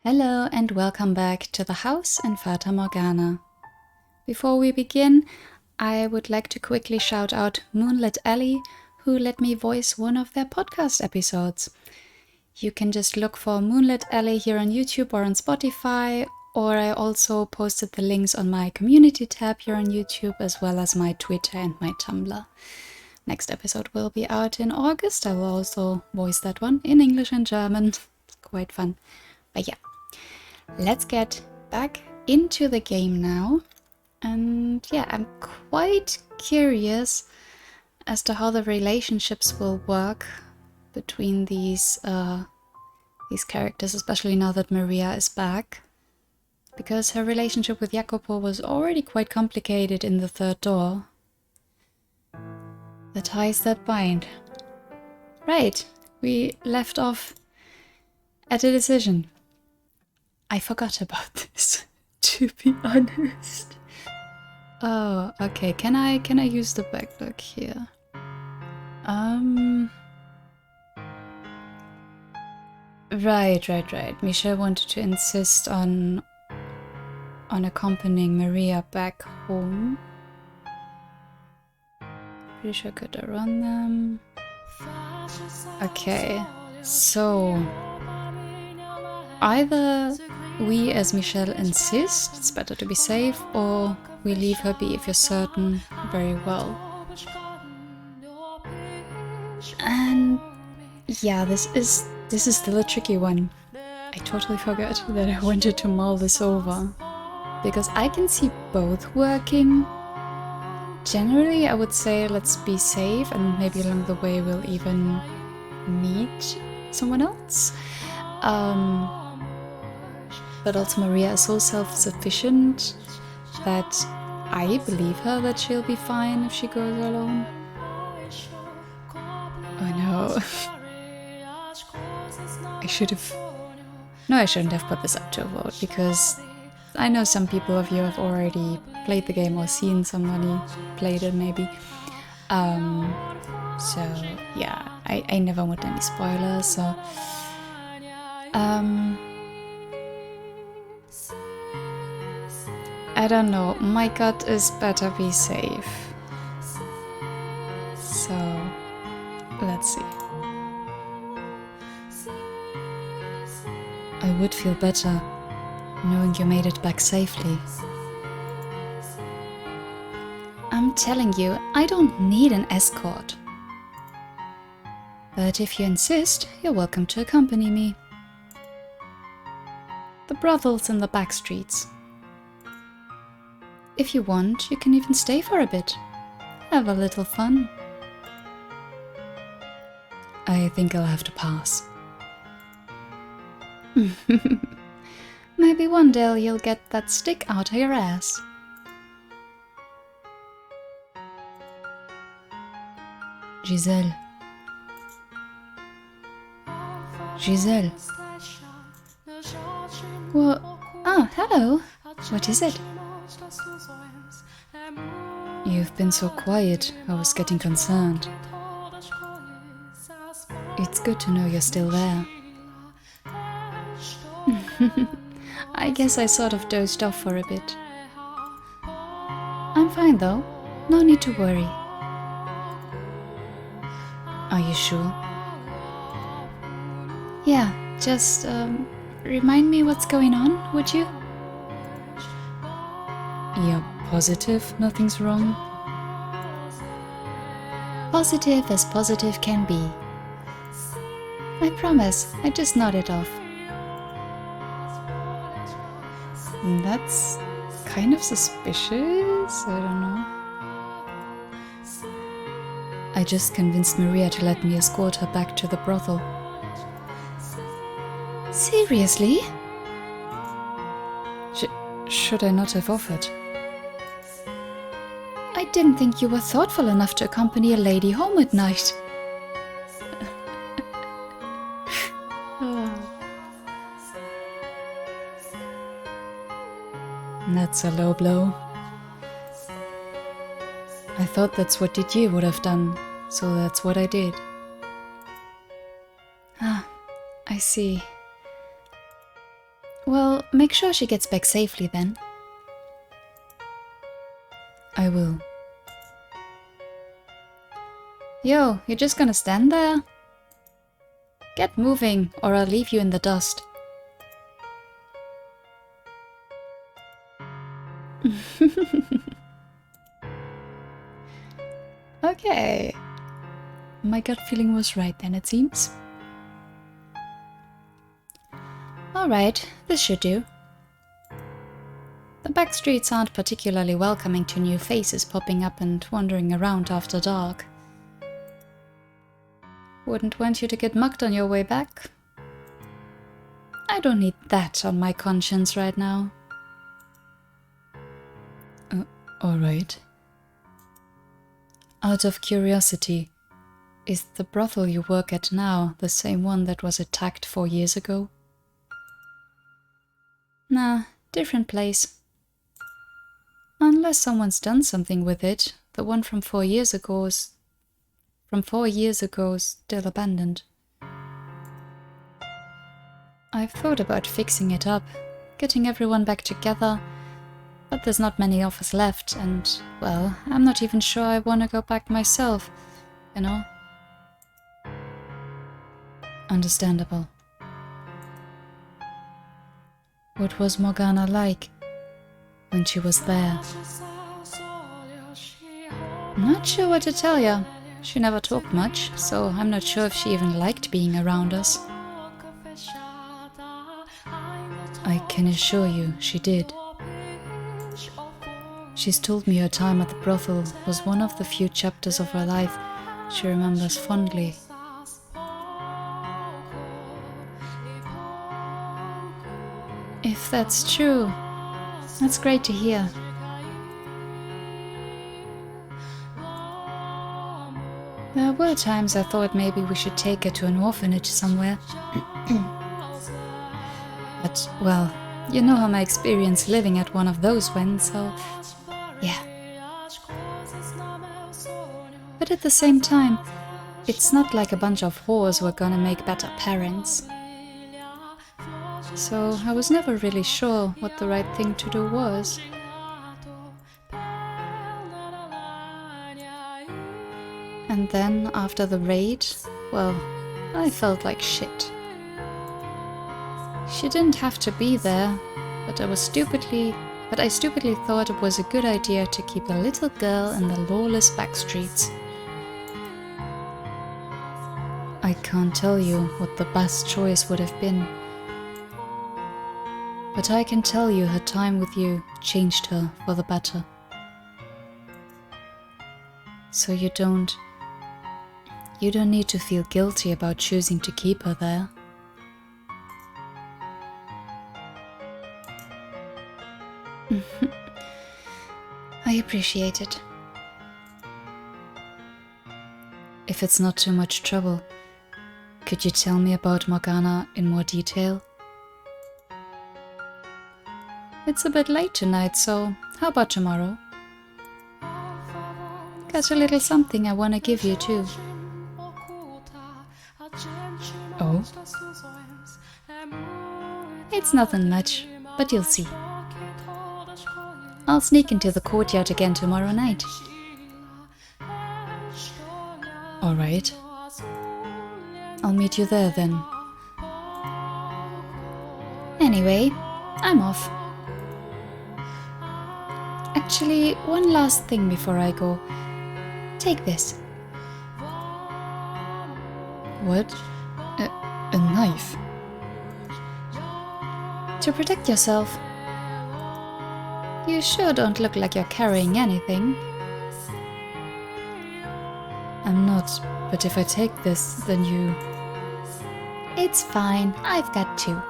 Hello and welcome back to the house in Fata Morgana. Before we begin, I would like to quickly shout out Moonlit Alley, who let me voice one of their podcast episodes. You can just look for Moonlit Alley here on YouTube or on Spotify, or I also posted the links on my community tab here on YouTube, as well as my Twitter and my Tumblr. Next episode will be out in August. I will also voice that one in English and German. It's quite fun. But yeah. Let's get back into the game now. And yeah, I'm quite curious as to how the relationships will work between these characters, especially now that Maria is back. Because her relationship with Jacopo was already quite complicated in the third door. The ties that bind. Right, we left off at a decision. I forgot about this, to be honest. Oh, okay. Can I use the backlook here? Right. Michelle wanted to insist on accompanying Maria back home. Pretty sure I could run them. Okay, so either we as Michelle insist it's better to be safe, or we leave her be if you're certain very well. And yeah, this is still a tricky one. I totally forgot that I wanted to mull this over, because I can see both working. Generally, I would say let's be safe, and maybe along the way we'll even meet someone else. But also Maria is so self-sufficient that I believe her that she'll be fine if she goes alone. Oh no. I shouldn't have put this up to a vote, because I know some people of you have already played the game or seen somebody played it maybe. So yeah, I never want any spoilers, so I don't know, my gut is better be safe. So let's see. I would feel better knowing you made it back safely. I'm telling you, I don't need an escort. But if you insist, you're welcome to accompany me. The brothel's in the back streets. If you want, you can even stay for a bit. Have a little fun. I think I'll have to pass. Maybe one day you'll get that stick out of your ass. Giselle. What? Ah, hello. What is it? You've been so quiet, I was getting concerned. It's good to know you're still there. I guess I sort of dozed off for a bit. I'm fine though, no need to worry. Are you sure? Yeah, just remind me what's going on, would you? You're positive nothing's wrong? Positive as positive can be. I promise, I just nodded off. That's kind of suspicious, I don't know. I just convinced Maria to let me escort her back to the brothel. Seriously? Should I not have offered? I didn't think you were thoughtful enough to accompany a lady home at night. That's a low blow. I thought that's what Didier would have done, so that's what I did. Ah, I see. Well, make sure she gets back safely then. I will. Yo, you're just gonna stand there? Get moving, or I'll leave you in the dust. Okay. My gut feeling was right then, it seems. Alright, this should do. The back streets aren't particularly welcoming to new faces popping up and wandering around after dark. Wouldn't want you to get mugged on your way back. I don't need that on my conscience right now. Alright. Out of curiosity, is the brothel you work at now the same one that was attacked 4 years ago? Nah, different place. Unless someone's done something with it, the one from 4 years ago is... still abandoned. I've thought about fixing it up, getting everyone back together, but there's not many of us left and, well, I'm not even sure I want to go back myself, you know? Understandable. What was Morgana like when she was there? Not sure what to tell ya. She never talked much, so I'm not sure if she even liked being around us. I can assure you she did. She's told me her time at the brothel was one of the few chapters of her life she remembers fondly. If that's true, that's great to hear. There were times I thought maybe we should take her to an orphanage somewhere. But, well, you know how my experience living at one of those went, so yeah. But at the same time, it's not like a bunch of whores were gonna make better parents. So I was never really sure what the right thing to do was. And then, after the raid, well, I felt like shit. She didn't have to be there, but I stupidly thought it was a good idea to keep a little girl in the lawless back streets. I can't tell you what the best choice would have been. But I can tell you her time with you changed her for the better. So you don't need to feel guilty about choosing to keep her there. I appreciate it. If it's not too much trouble, could you tell me about Morgana in more detail? It's a bit late tonight, so how about tomorrow? Got a little something I want to give you too. Oh? It's nothing much, but you'll see. I'll sneak into the courtyard again tomorrow night. Alright. I'll meet you there then. Anyway, I'm off. Actually, one last thing before I go. Take this. What? A knife? To protect yourself. You sure don't look like you're carrying anything. I'm not, but if I take this, then you... It's fine, I've got two.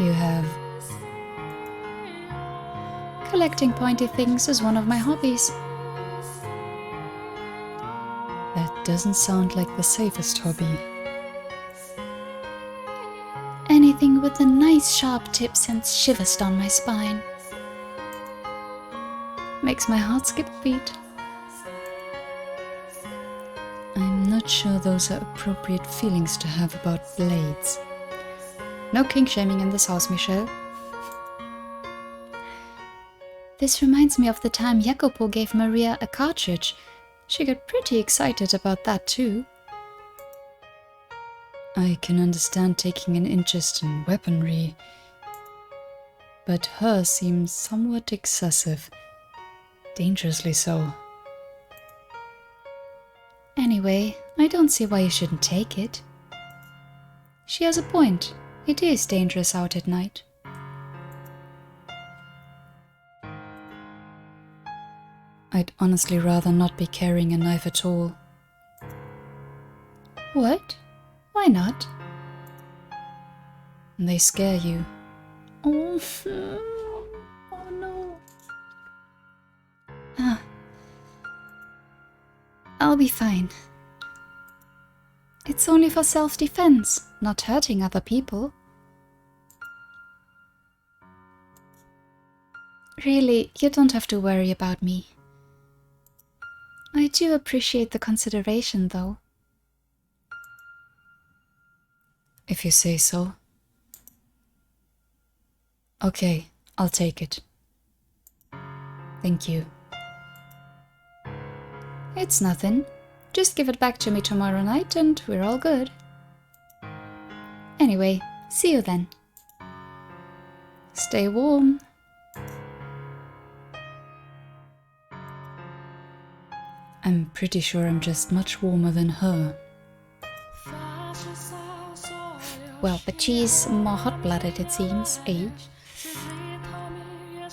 You have... Collecting pointy things is one of my hobbies. That doesn't sound like the safest hobby. Anything with a nice sharp tip sends shivers down my spine. Makes my heart skip a beat. I'm not sure those are appropriate feelings to have about blades. No kink shaming in this house, Michelle. This reminds me of the time Jacopo gave Maria a cartridge. She got pretty excited about that too. I can understand taking an interest in weaponry, but hers seems somewhat excessive. Dangerously so. Anyway, I don't see why you shouldn't take it. She has a point. It is dangerous out at night. I'd honestly rather not be carrying a knife at all. What? Why not? They scare you. Oh, oh no. I'll be fine. It's only for self-defense, not hurting other people. Really, you don't have to worry about me. I do appreciate the consideration, though. If you say so. Okay, I'll take it. Thank you. It's nothing. Just give it back to me tomorrow night and we're all good. Anyway, see you then. Stay warm. I'm pretty sure I'm just much warmer than her. Well, but she's more hot-blooded, it seems, eh?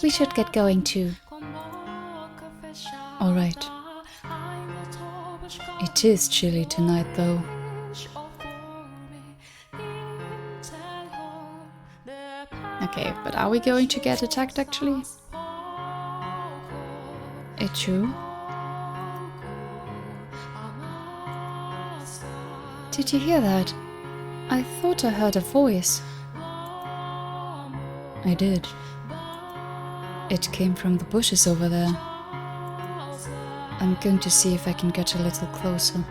We should get going too. Alright. It is chilly tonight, though. Okay, but are we going to get attacked, actually? It's true. Did you hear that? I thought I heard a voice. I did. It came from the bushes over there. I'm going to see if I can get a little closer.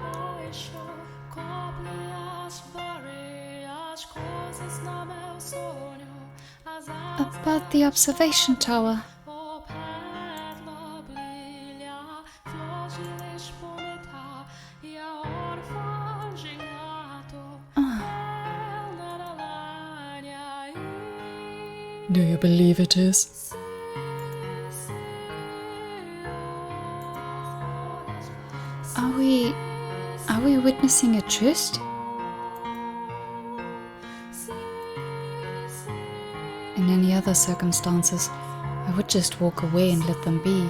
About the observation tower. Do you believe it is? Are we witnessing a tryst? In any other circumstances, I would just walk away and let them be.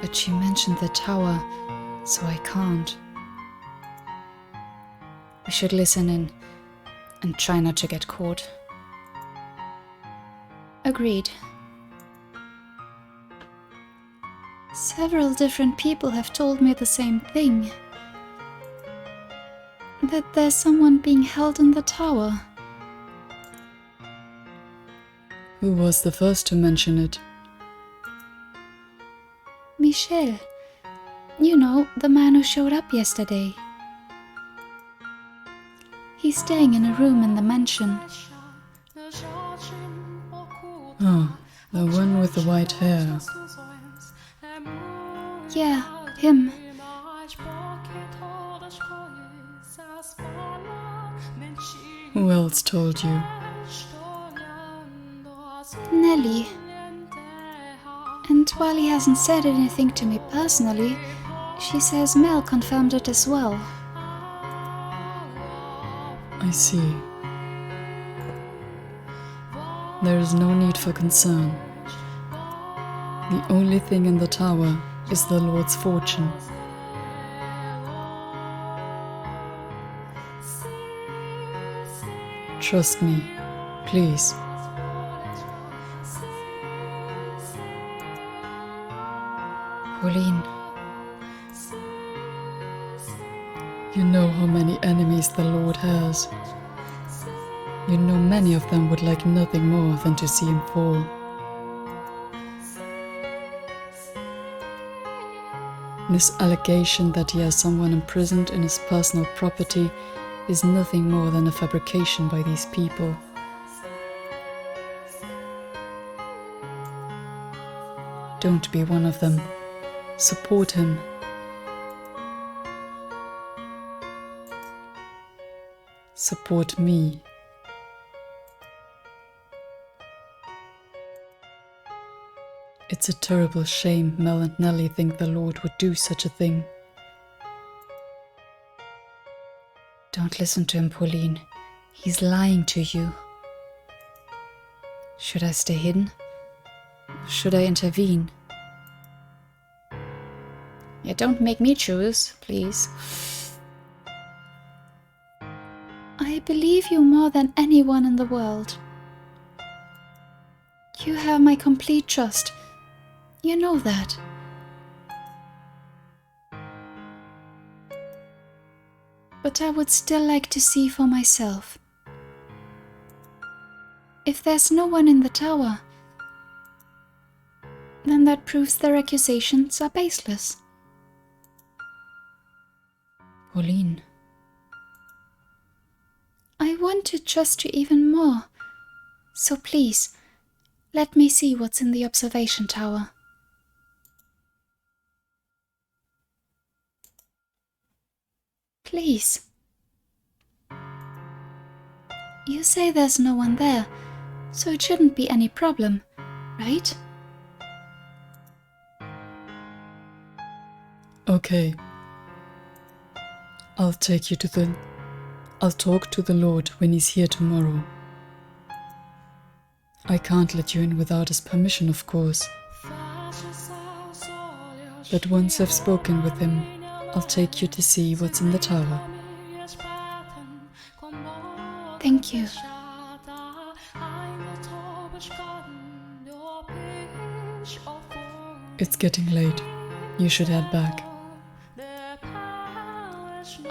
But she mentioned the tower, so I can't. We should listen in and try not to get caught. Agreed. Several different people have told me the same thing. That there's someone being held in the tower. Who was the first to mention it? Michel. You know, the man who showed up yesterday. He's staying in a room in the mansion. Oh, the one with the white hair. Yeah, him. Who else told you? Nelly. And while he hasn't said anything to me personally, she says Mel confirmed it as well. I see. There is no need for concern. The only thing in the tower is the Lord's fortune. Trust me, please. Pauline. You know how many enemies the Lord has. You know many of them would like nothing more than to see him fall. This allegation that he has someone imprisoned in his personal property is nothing more than a fabrication by these people. Don't be one of them. Support him. Support me. It's a terrible shame Mel and Nellie think the Lord would do such a thing. Don't listen to him, Pauline. He's lying to you. Should I stay hidden? Should I intervene? Yeah, don't make me choose, please. I believe you more than anyone in the world. You have my complete trust. You know that. But I would still like to see for myself. If there's no one in the tower, then that proves their accusations are baseless. Pauline. I want to trust you even more. So please, let me see what's in the observation tower. Please. You say there's no one there, so it shouldn't be any problem, right? Okay. I'll talk to the Lord when he's here tomorrow. I can't let you in without his permission, of course. But once I've spoken with him, I'll take you to see what's in the tower. Thank you. It's getting late. You should head back.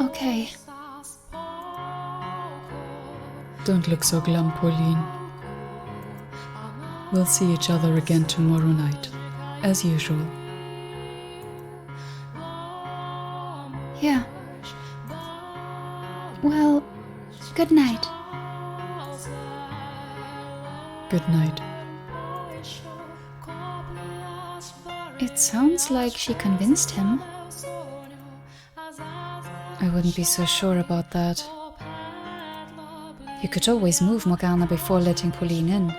Okay. Don't look so glum, Pauline. We'll see each other again tomorrow night, as usual. Yeah. Well, good night. Good night. It sounds like she convinced him. I wouldn't be so sure about that. You could always move Morgana before letting Pauline in.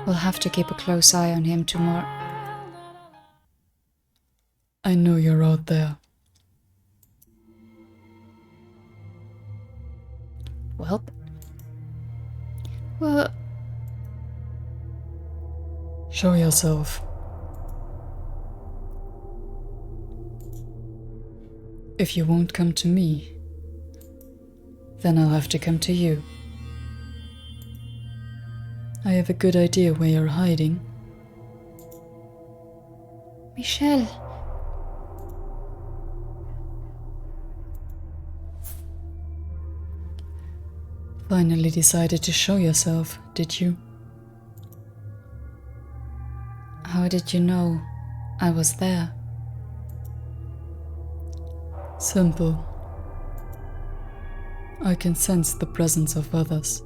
We'll have to keep a close eye on him tomorrow. I know you're out there. Well, Show yourself. If you won't come to me, then I'll have to come to you. I have a good idea where you're hiding. Michelle. Finally decided to show yourself, did you? How did you know I was there? Simple. I can sense the presence of others.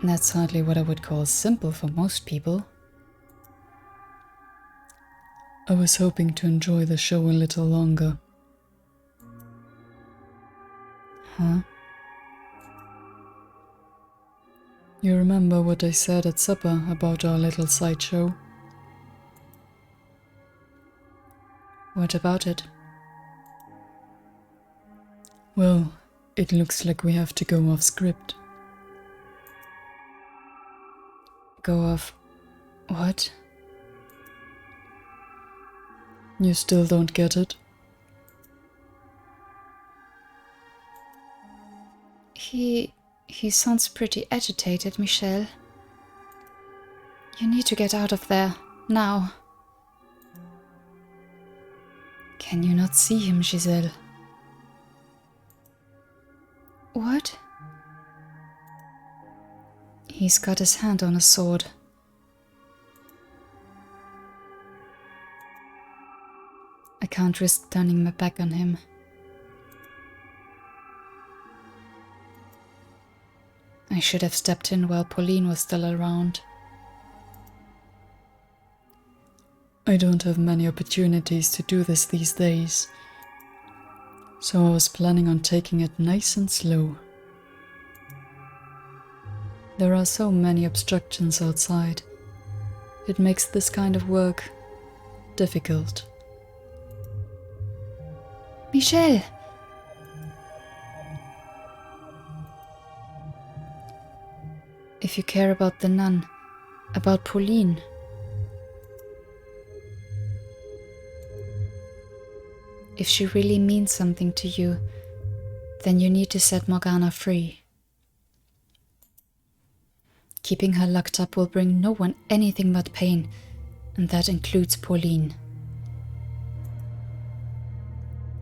That's hardly what I would call simple for most people. I was hoping to enjoy the show a little longer. Huh? You remember what I said at supper about our little sideshow? What about it? Well, it looks like we have to go off script. Go off what? You still don't get it? He sounds pretty agitated, Michelle. You need to get out of there, now. Can you not see him, Giselle? What? He's got his hand on a sword. I can't risk turning my back on him. I should have stepped in while Pauline was still around. I don't have many opportunities to do this these days, so I was planning on taking it nice and slow. There are so many obstructions outside. It makes this kind of work difficult. Michel! If you care about the nun, about Pauline, if she really means something to you, then you need to set Morgana free. Keeping her locked up will bring no one anything but pain, and that includes Pauline.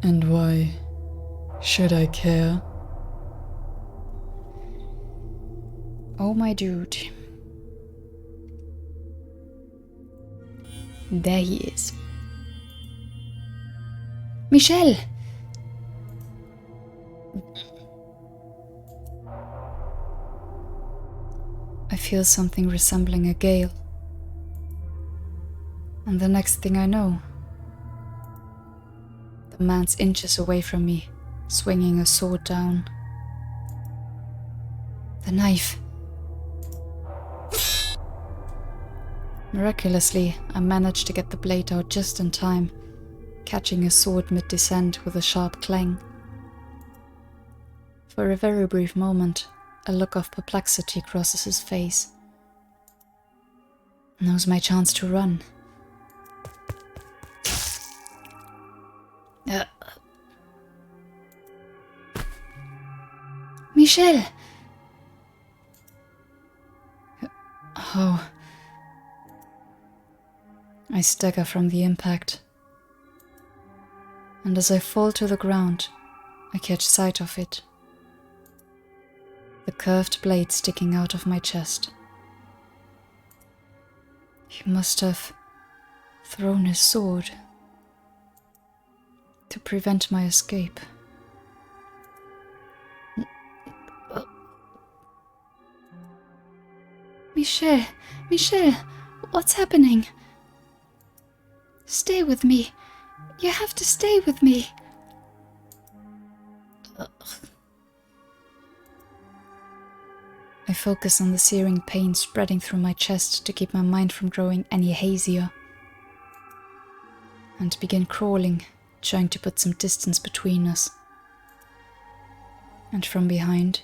And why should I care? Oh my dude. There he is. Michel! I feel something resembling a gale. And the next thing I know, the man's inches away from me, swinging a sword down. The knife. Miraculously, I managed to get the blade out just in time, catching his sword mid-descent with a sharp clang. For a very brief moment, a look of perplexity crosses his face. Now's my chance to run. Michel! Oh. I stagger from the impact. And as I fall to the ground, I catch sight of it. The curved blade sticking out of my chest. He must have thrown his sword to prevent my escape. Michel, what's happening? Stay with me. You have to stay with me. I focus on the searing pain spreading through my chest to keep my mind from growing any hazier, and begin crawling, trying to put some distance between us. And from behind,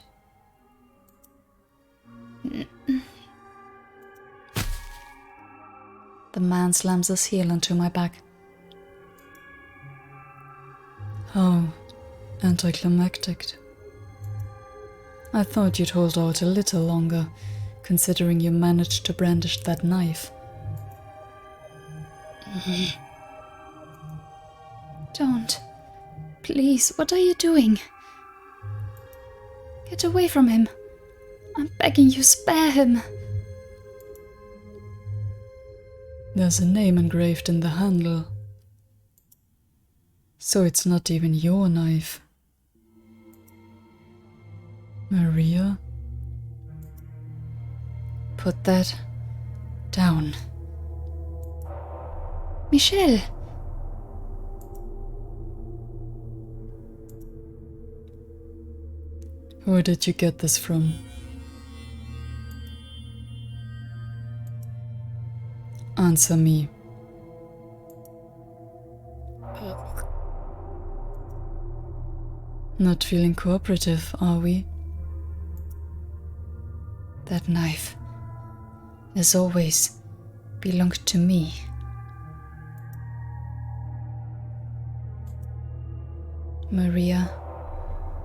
the man slams his heel onto my back. How anticlimactic. I thought you'd hold out a little longer, considering you managed to brandish that knife. Don't. Please, what are you doing? Get away from him. I'm begging you, spare him. There's a name engraved in the handle. So it's not even your knife. Maria? Put that down. Michel! Who did you get this from? Answer me. Not feeling cooperative, are we? That knife, as always, belonged to me. Maria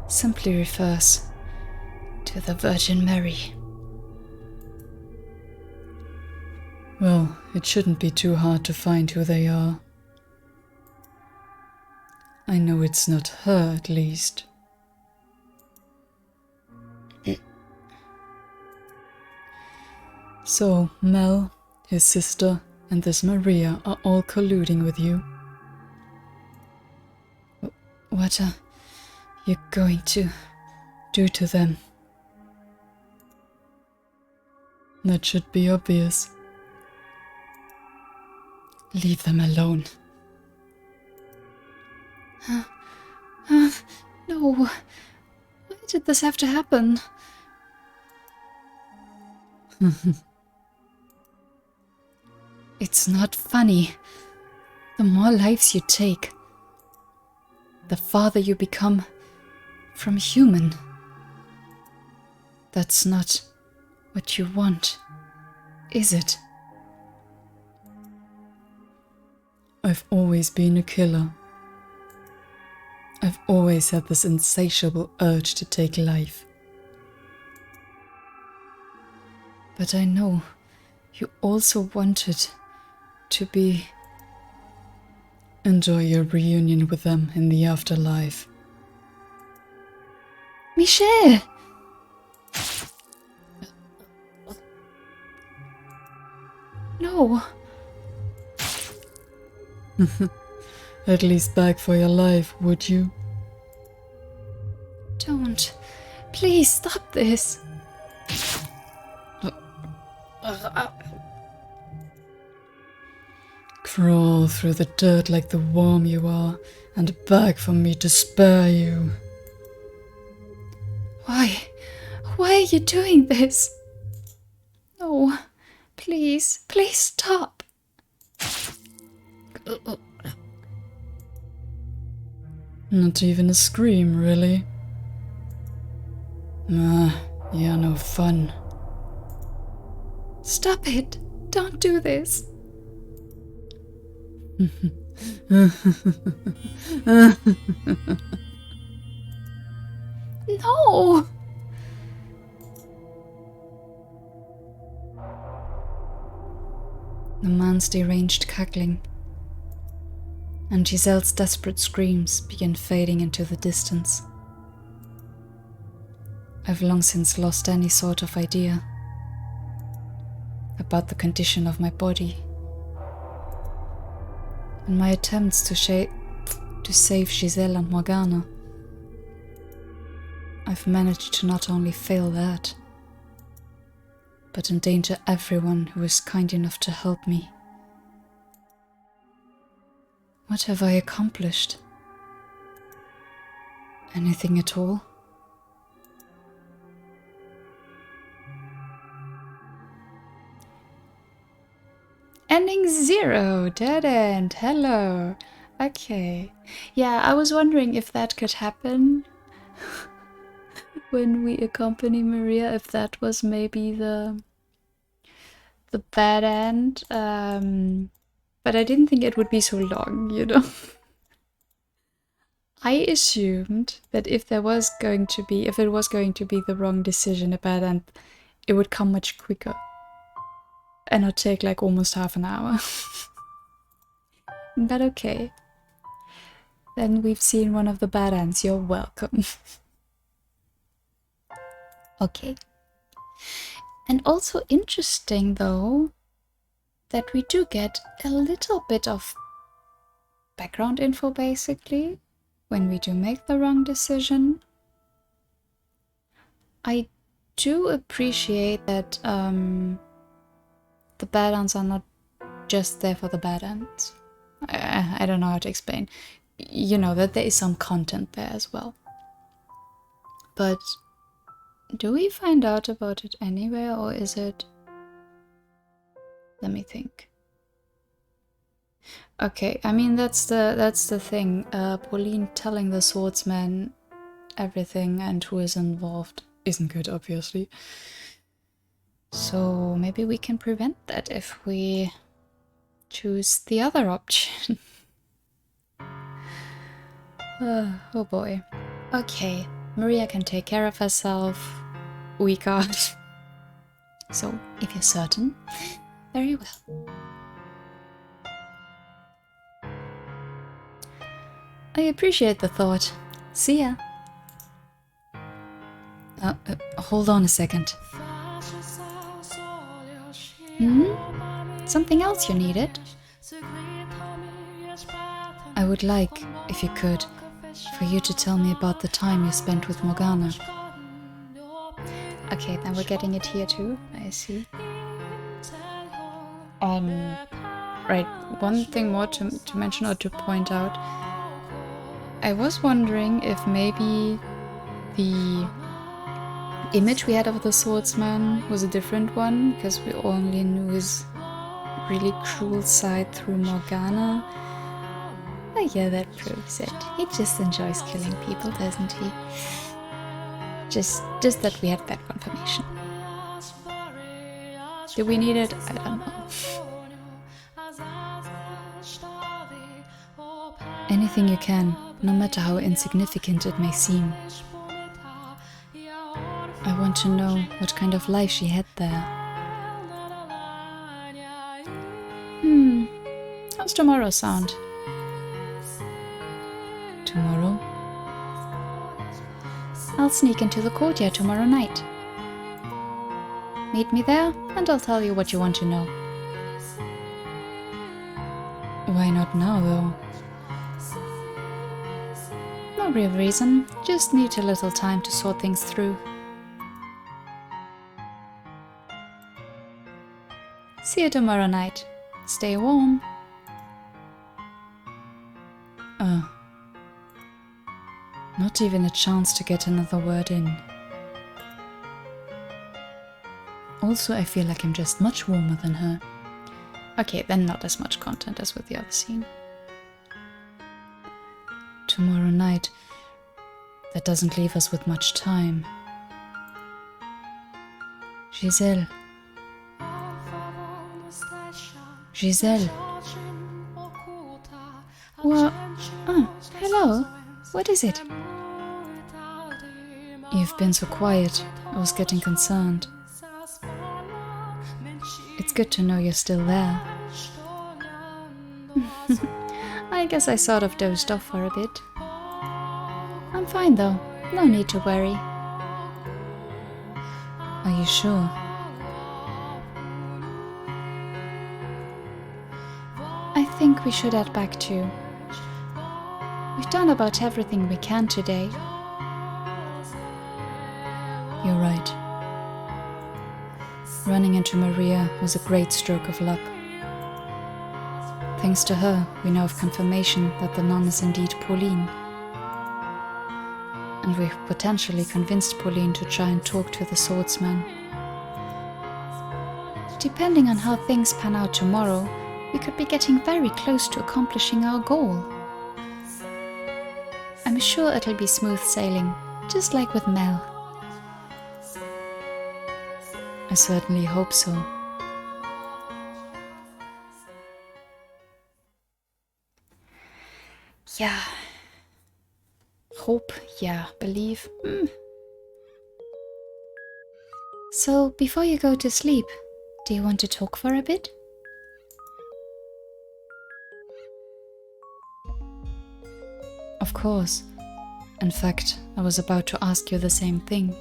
simply refers to the Virgin Mary. Well, it shouldn't be too hard to find who they are. I know it's not her, at least. So, Mel, his sister, and this Maria are all colluding with you? What are you going to do to them? That should be obvious. Leave them alone. No. Why did this have to happen? It's not funny. The more lives you take, the farther you become from human. That's not what you want, is it? I've always been a killer. I've always had this insatiable urge to take life. But I know you also wanted to enjoy your reunion with them in the afterlife. Michelle! No. At least beg for your life, would you? Don't. Please stop this. Crawl through the dirt like the worm you are, and beg for me to spare you. Why? Why are you doing this? No. Please. Please stop. Not even a scream, really? You're no fun. Stop it. Don't do this. No! The man's deranged cackling and Giselle's desperate screams began fading into the distance. I've long since lost any sort of idea about the condition of my body. In my attempts to save Giselle and Morgana, I've managed to not only fail that, but endanger everyone who is kind enough to help me. What have I accomplished? Anything at all? Ending 0. Dead end. Hello. Okay. Yeah, I was wondering if that could happen when we accompany Maria, if that was maybe the bad end. But I didn't think it would be so long, you know. I assumed that if it was going to be the wrong decision, a bad end, it would come much quicker. And not take like almost half an hour. But okay. Then we've seen one of the bad ends. You're welcome. Okay. And also interesting though, that we do get a little bit of background info basically when we do make the wrong decision. I do appreciate that the bad ends are not just there for the bad ends. I don't know how to explain. You know, that there is some content there as well. But do we find out about it anywhere, or is it... Let me think. Okay, I mean that's the thing. Pauline telling the swordsman everything and who is involved isn't good, obviously. So maybe we can prevent that if we choose the other option. Oh boy. Okay, Maria can take care of herself. We can't. So, if you're certain, very well. I appreciate the thought. See ya. Hold on a second. Something else you needed? I would like, if you could, For you to tell me about the time you spent with Morgana. Okay, then we're getting it here too, I see. Right, one thing more to mention or to point out. I was wondering if maybe the image we had of the swordsman was a different one, because we only knew his really cruel side through Morgana. But yeah, that proves it. He just enjoys killing people, doesn't he? Just that we had that confirmation. Do we need it? I don't know. Anything you can, no matter how insignificant it may seem. I want to know what kind of life she had there. How's tomorrow sound? Tomorrow? I'll sneak into the courtyard tomorrow night. Meet me there, and I'll tell you what you want to know. Why not now, though? No real reason, just need a little time to sort things through. See you tomorrow night. Stay warm. Not even a chance to get another word in. Also, I feel like I'm just much warmer than her. Okay, then not as much content as with the other scene. Tomorrow night. That doesn't leave us with much time. Giselle. Giselle. What? Oh, hello. What is it? You've been so quiet. I was getting concerned. It's good to know you're still there. I guess I sort of dozed off for a bit. I'm fine though. No need to worry. Are you sure? I think we should head back too. We've done about everything we can today. You're right. Running into Maria was a great stroke of luck. Thanks to her, we now have confirmation that the nun is indeed Pauline. And we've potentially convinced Pauline to try and talk to the swordsman. Depending on how things pan out tomorrow, we could be getting very close to accomplishing our goal. I'm sure it'll be smooth sailing, just like with Mel. I certainly hope so. Yeah. Hope, yeah. Believe. So, before you go to sleep, do you want to talk for a bit? Of course. In fact, I was about to ask you the same thing.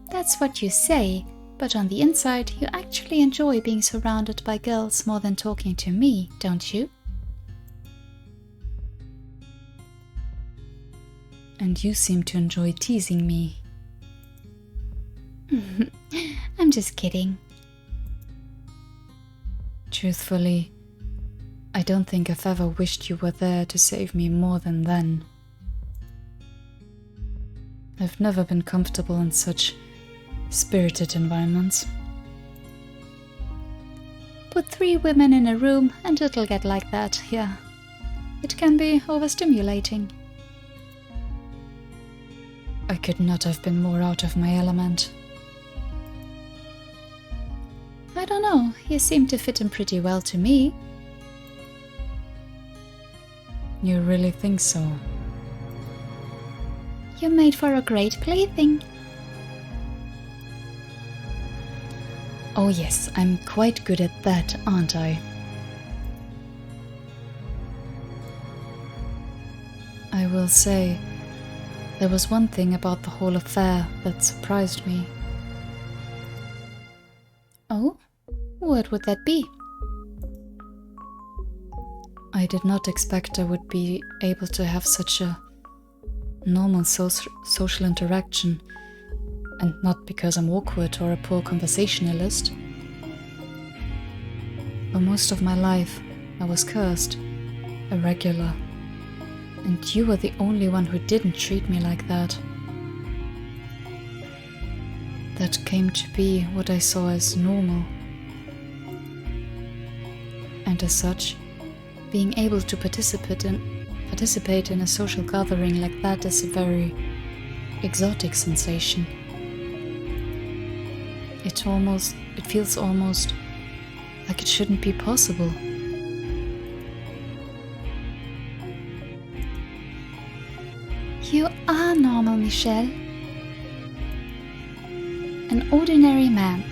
That's what you say, but on the inside, you actually enjoy being surrounded by girls more than talking to me, don't you? And you seem to enjoy teasing me. I'm just kidding. Truthfully, I don't think I've ever wished you were there to save me more than then. I've never been comfortable in such spirited environments. Put 3 women in a room and it'll get like that, yeah. It can be overstimulating. I could not have been more out of my element. I don't know, you seem to fit in pretty well to me. You really think so? You're made for a great plaything. Oh yes, I'm quite good at that, aren't I? I will say, there was one thing about the whole affair that surprised me. Oh? What would that be? I did not expect I would be able to have such a normal social interaction, and not because I'm awkward or a poor conversationalist. For most of my life, I was cursed, irregular, and you were the only one who didn't treat me like that. That came to be what I saw as normal. And as such, being able to participate in a social gathering like that is a very exotic sensation. It feels almost like it shouldn't be possible. You are normal, Michelle. An ordinary man.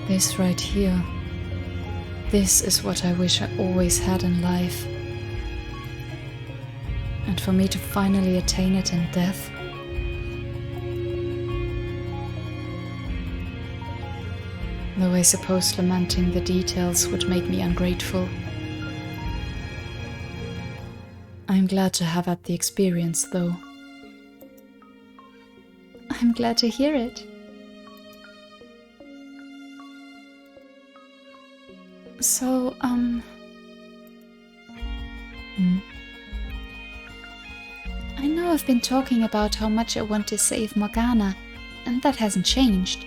This right here, this is what I wish I always had in life. And for me to finally attain it in death, though I suppose lamenting the details would make me ungrateful. I'm glad to have had the experience, though. I'm glad to hear it. So, I know I've been talking about how much I want to save Morgana, and that hasn't changed.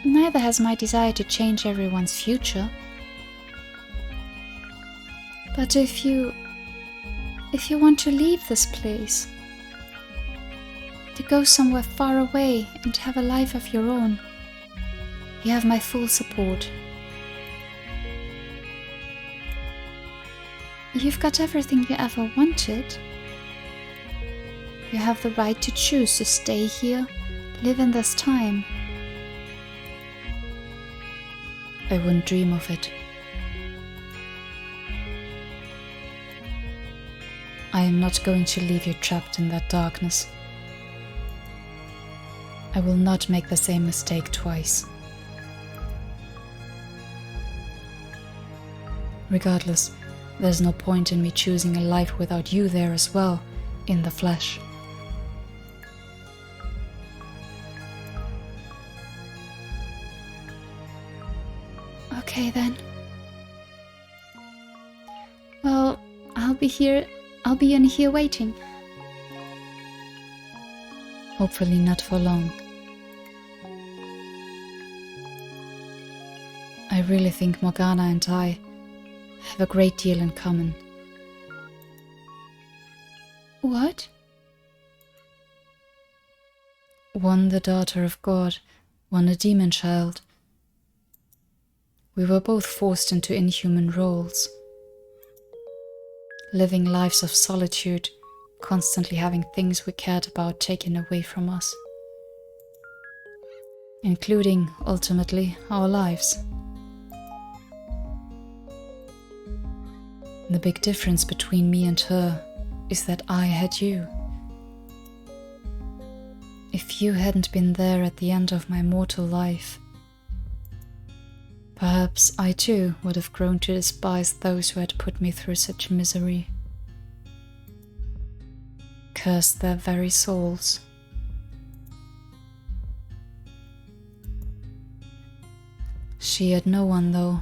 Neither has my desire to change everyone's future. But if you want to leave this place, to go somewhere far away and have a life of your own, you have my full support. You've got everything you ever wanted. You have the right to choose to stay here, live in this time. I wouldn't dream of it. I am not going to leave you trapped in that darkness. I will not make the same mistake twice. Regardless, there's no point in me choosing a life without you there as well, in the flesh. Okay then. Well, I'll be in here waiting. Hopefully not for long. I really think Morgana and I have a great deal in common. What? One the daughter of God, one a demon child. We were both forced into inhuman roles, living lives of solitude, constantly having things we cared about taken away from us, including, ultimately, our lives. The big difference between me and her is that I had you. If you hadn't been there at the end of my mortal life, perhaps I too would have grown to despise those who had put me through such misery. Cursed their very souls. She had no one though.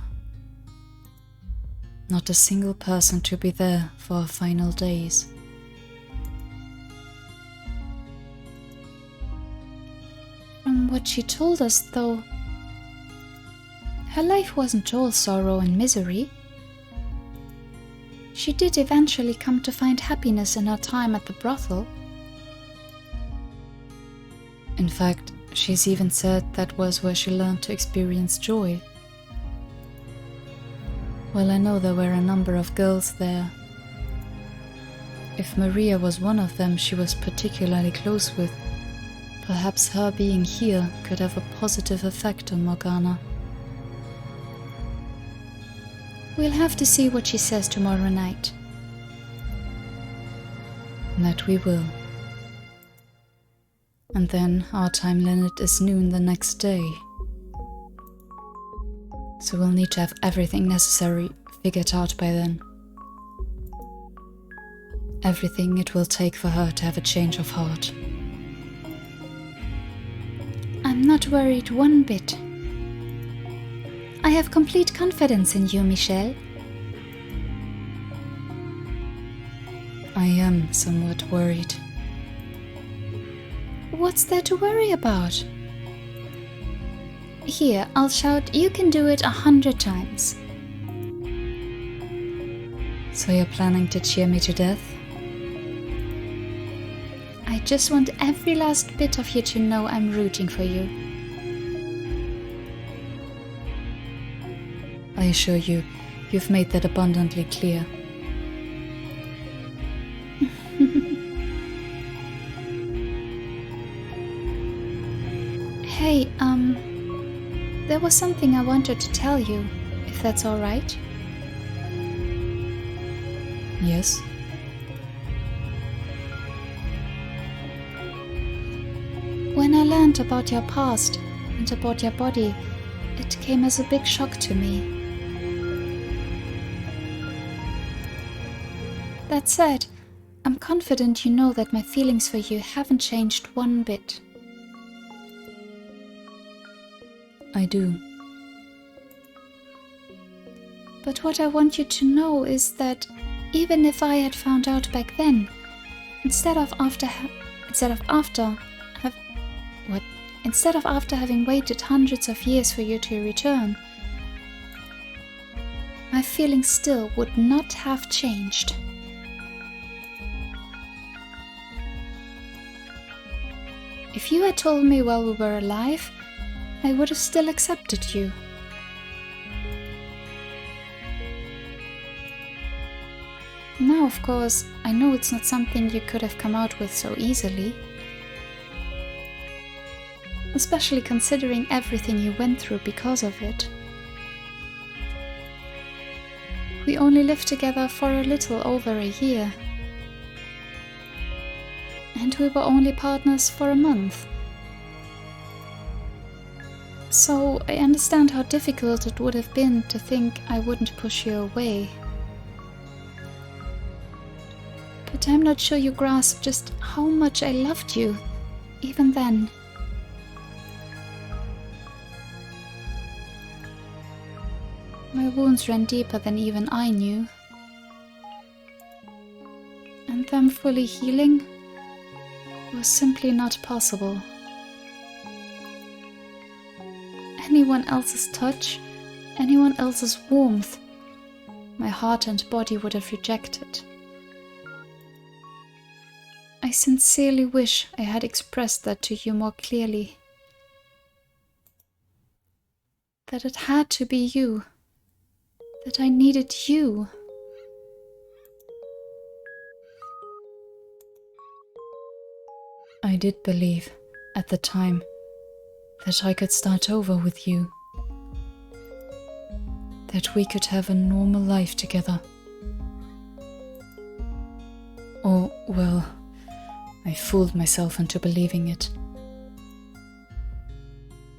Not a single person to be there for her final days. From what she told us, though, her life wasn't all sorrow and misery. She did eventually come to find happiness in her time at the brothel. In fact, she's even said that was where she learned to experience joy. Well, I know there were a number of girls there. If Maria was one of them she was particularly close with, perhaps her being here could have a positive effect on Morgana. We'll have to see what she says tomorrow night. That we will. And then our time limit is noon the next day. So we'll need to have everything necessary figured out by then. Everything it will take for her to have a change of heart. I'm not worried one bit. I have complete confidence in you, Michelle. I am somewhat worried. What's there to worry about? Here, I'll shout, you can do it 100 times. So you're planning to cheer me to death? I just want every last bit of you to know I'm rooting for you. I assure you, you've made that abundantly clear. Hey, there was something I wanted to tell you, if that's alright. Yes? When I learned about your past and about your body, it came as a big shock to me. That said, I'm confident you know that my feelings for you haven't changed one bit. I do. But what I want you to know is that even if I had found out back then, instead of after having waited hundreds of years for you to return, my feelings still would not have changed. If you had told me while we were alive, I would have still accepted you. Now, of course, I know it's not something you could have come out with so easily. Especially considering everything you went through because of it. We only lived together for a little over a year. And we were only partners for a month. So I understand how difficult it would have been to think I wouldn't push you away. But I'm not sure you grasp just how much I loved you, even then. My wounds ran deeper than even I knew. And them fully healing was simply not possible. Anyone else's touch, anyone else's warmth, my heart and body would have rejected. I sincerely wish I had expressed that to you more clearly. That it had to be you. That I needed you. I did believe, at the time, that I could start over with you. That we could have a normal life together. Or, well, I fooled myself into believing it.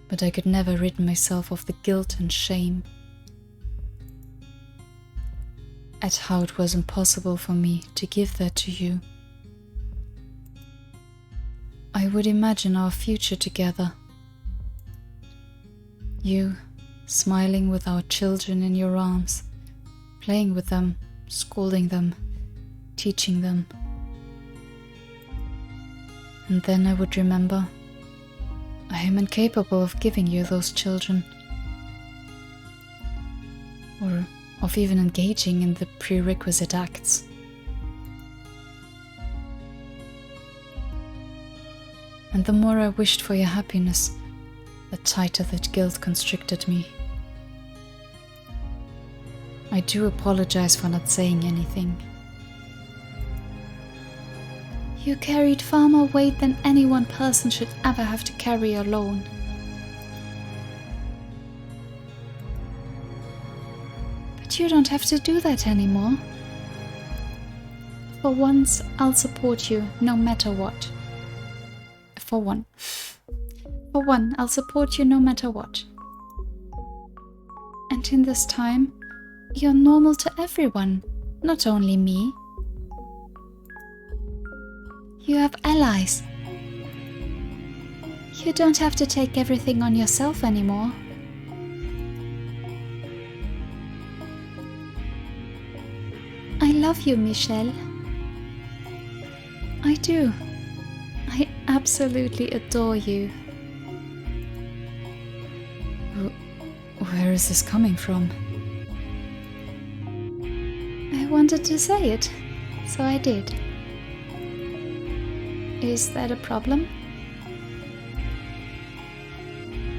But I could never rid myself of the guilt and shame at how it was impossible for me to give that to you. I would imagine our future together. You, smiling with our children in your arms, playing with them, scolding them, teaching them. And then I would remember, I am incapable of giving you those children, or of even engaging in the prerequisite acts. And the more I wished for your happiness, the tighter that guilt constricted me. I do apologize for not saying anything. You carried far more weight than any one person should ever have to carry alone. But you don't have to do that anymore. For once, I'll support you no matter what. For one, I'll support you no matter what. And And in this time, you're normal to everyone, not only me. You have allies. You don't have to take everything on yourself anymore. I love you, Michelle. I do. I absolutely adore you. Where is this coming from? I wanted to say it, so I did. Is that a problem?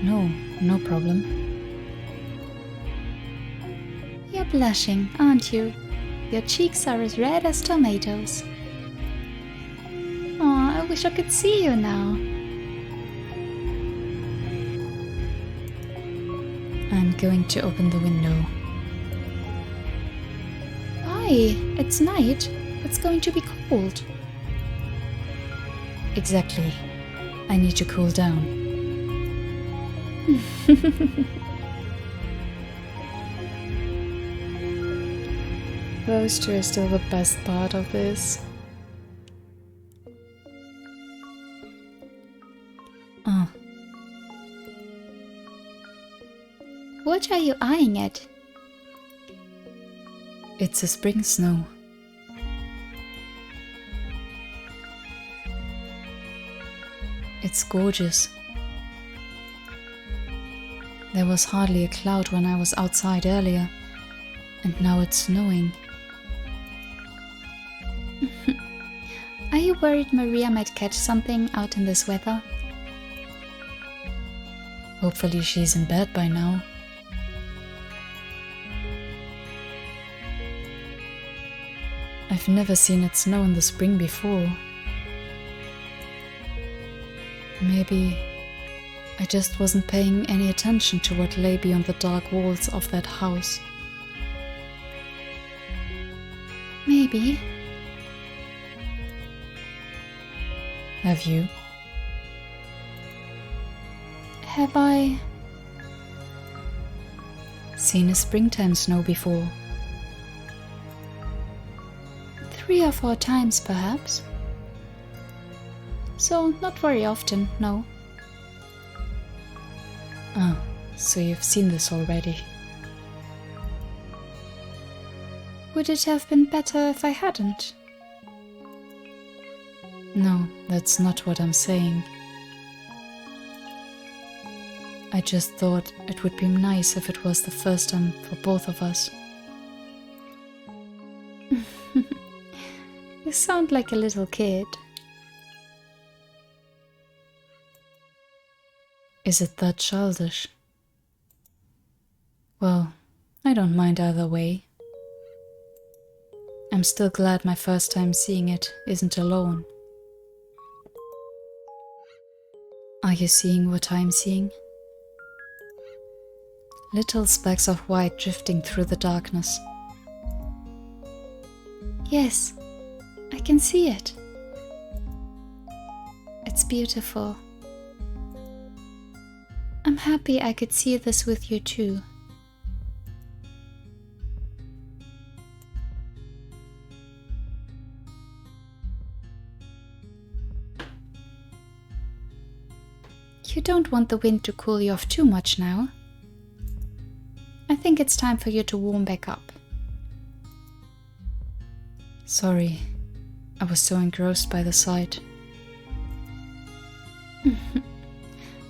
No, no problem. You're blushing, aren't you? Your cheeks are as red as tomatoes. Aw, I wish I could see you now. I'm going to open the window. Why? It's night. It's going to be cold. Exactly. I need to cool down. Those two are still the best part of this. Oh, What are you eyeing at? it's a spring snow. It's gorgeous. There was hardly a cloud when I was outside earlier, and now it's snowing. Are you worried Maria might catch something out in this weather? Hopefully she's in bed by now. I've never seen it snow in the spring before. Maybe I just wasn't paying any attention to what lay beyond the dark walls of that house. Maybe. Have you? Have I? Seen a springtime snow before? 3 or 4 times, perhaps. So, not very often, no. Ah, so you've seen this already. Would it have been better if I hadn't? No, that's not what I'm saying. I just thought it would be nice if it was the first time for both of us. You sound like a little kid. Is it that childish? Well, I don't mind either way. I'm still glad my first time seeing it isn't alone. Are you seeing what I'm seeing? Little specks of white drifting through the darkness. Yes, I can see it. It's beautiful. I'm happy I could see this with you too. You don't want the wind to cool you off too much now. I think it's time for you to warm back up. Sorry, I was so engrossed by the sight.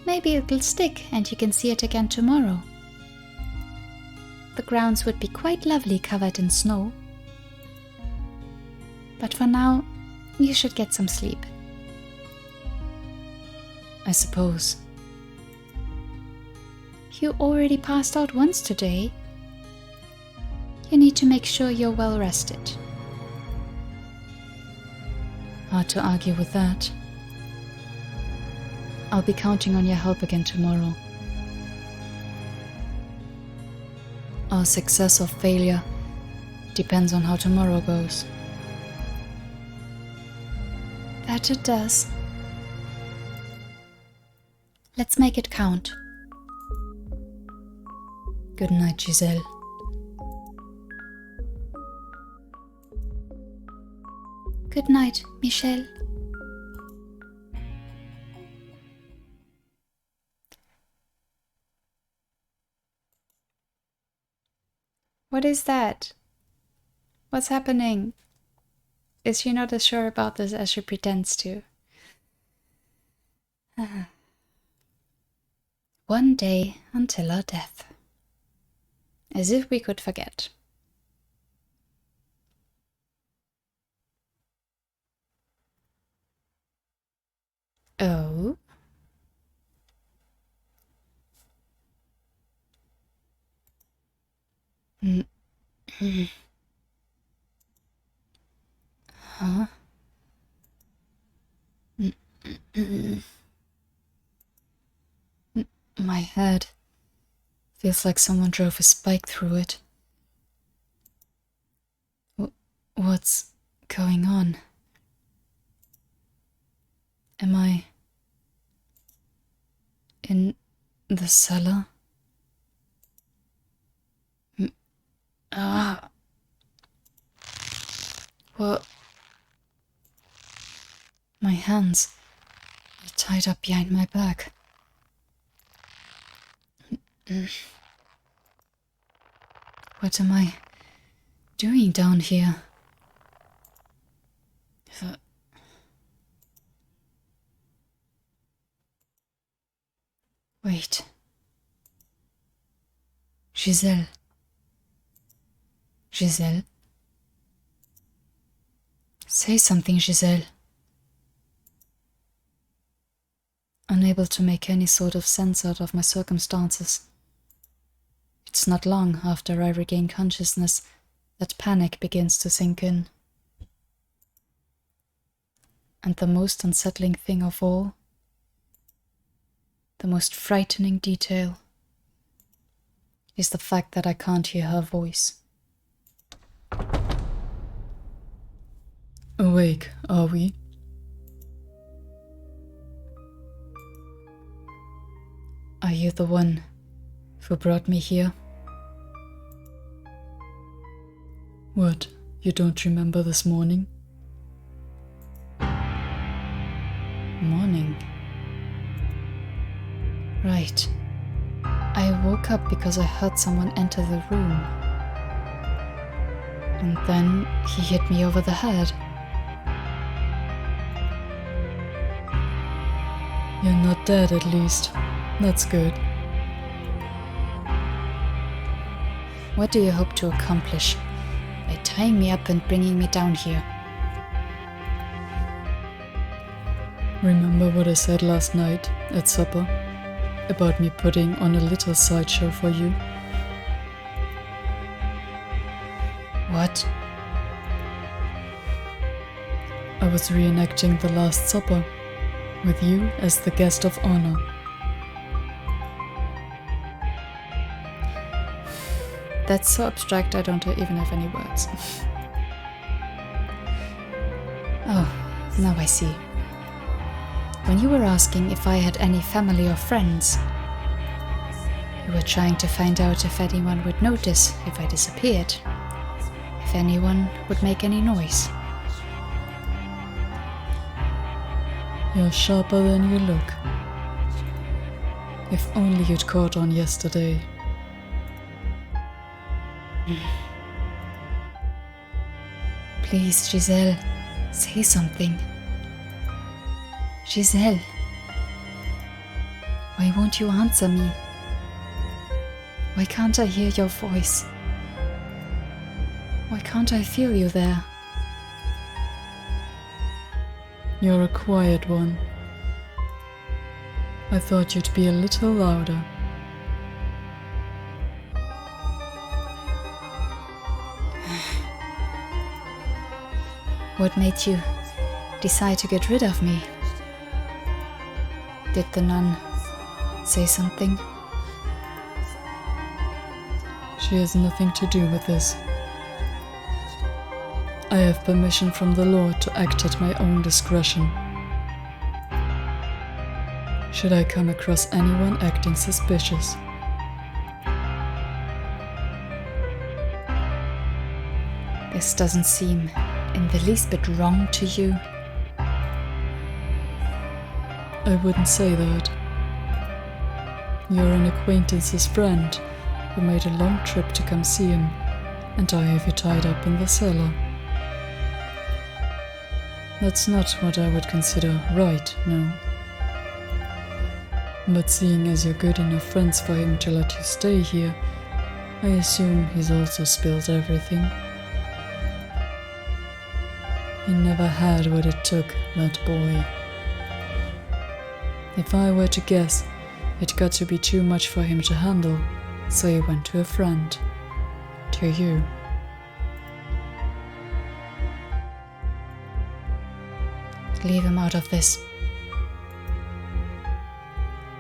Maybe it'll stick and you can see it again tomorrow. The grounds would be quite lovely covered in snow. But for now, you should get some sleep. I suppose. You already passed out once today. You need to make sure you're well rested. Hard to argue with that. I'll be counting on your help again tomorrow. Our success or failure depends on how tomorrow goes. That it does. Let's make it count. Good night, Giselle. Good night, Michelle. What is that? What's happening? Is she not as sure about this as she pretends to? One day until our death. As if we could forget. Oh? Huh? My head feels like someone drove a spike through it. What's going on? Am I in the cellar? What? My hands are tied up behind my back. What am I doing down here? Wait. Giselle. Giselle? Say something, Giselle. Unable to make any sort of sense out of my circumstances. It's not long after I regain consciousness that panic begins to sink in. And the most unsettling thing of all, the most frightening detail, is the fact that I can't hear her voice. Awake, are we? Are you the one who brought me here? What, you don't remember this morning? Morning. Right. I woke up because I heard someone enter the room. And then he hit me over the head. You're not dead, at least. That's good. What do you hope to accomplish by tying me up and bringing me down here? Remember what I said last night at supper about me putting on a little sideshow for you? What? I was reenacting the Last Supper with you as the guest of honor. That's so abstract I don't even have any words. Oh, now I see. When you were asking if I had any family or friends, you were trying to find out if anyone would notice if I disappeared, if anyone would make any noise. You're sharper than you look. If only you'd caught on yesterday. Please, Giselle, say something. Giselle, why won't you answer me? Why can't I hear your voice? Why can't I feel you there? You're a quiet one. I thought you'd be a little louder. What made you decide to get rid of me? Did the nun say something? She has nothing to do with this. I have permission from the Lord to act at my own discretion. Should I come across anyone acting suspicious, This doesn't seem in the least bit wrong to you. I wouldn't say that. You're an acquaintance's friend who made a long trip to come see him, and I have you tied up in the cellar. That's not what I would consider right, no. But seeing as you're good enough friends for him to let you stay here, I assume he's also spilled everything. He never had what it took, that boy. If I were to guess, it got to be too much for him to handle, so he went to a friend. To you. Leave him out of this.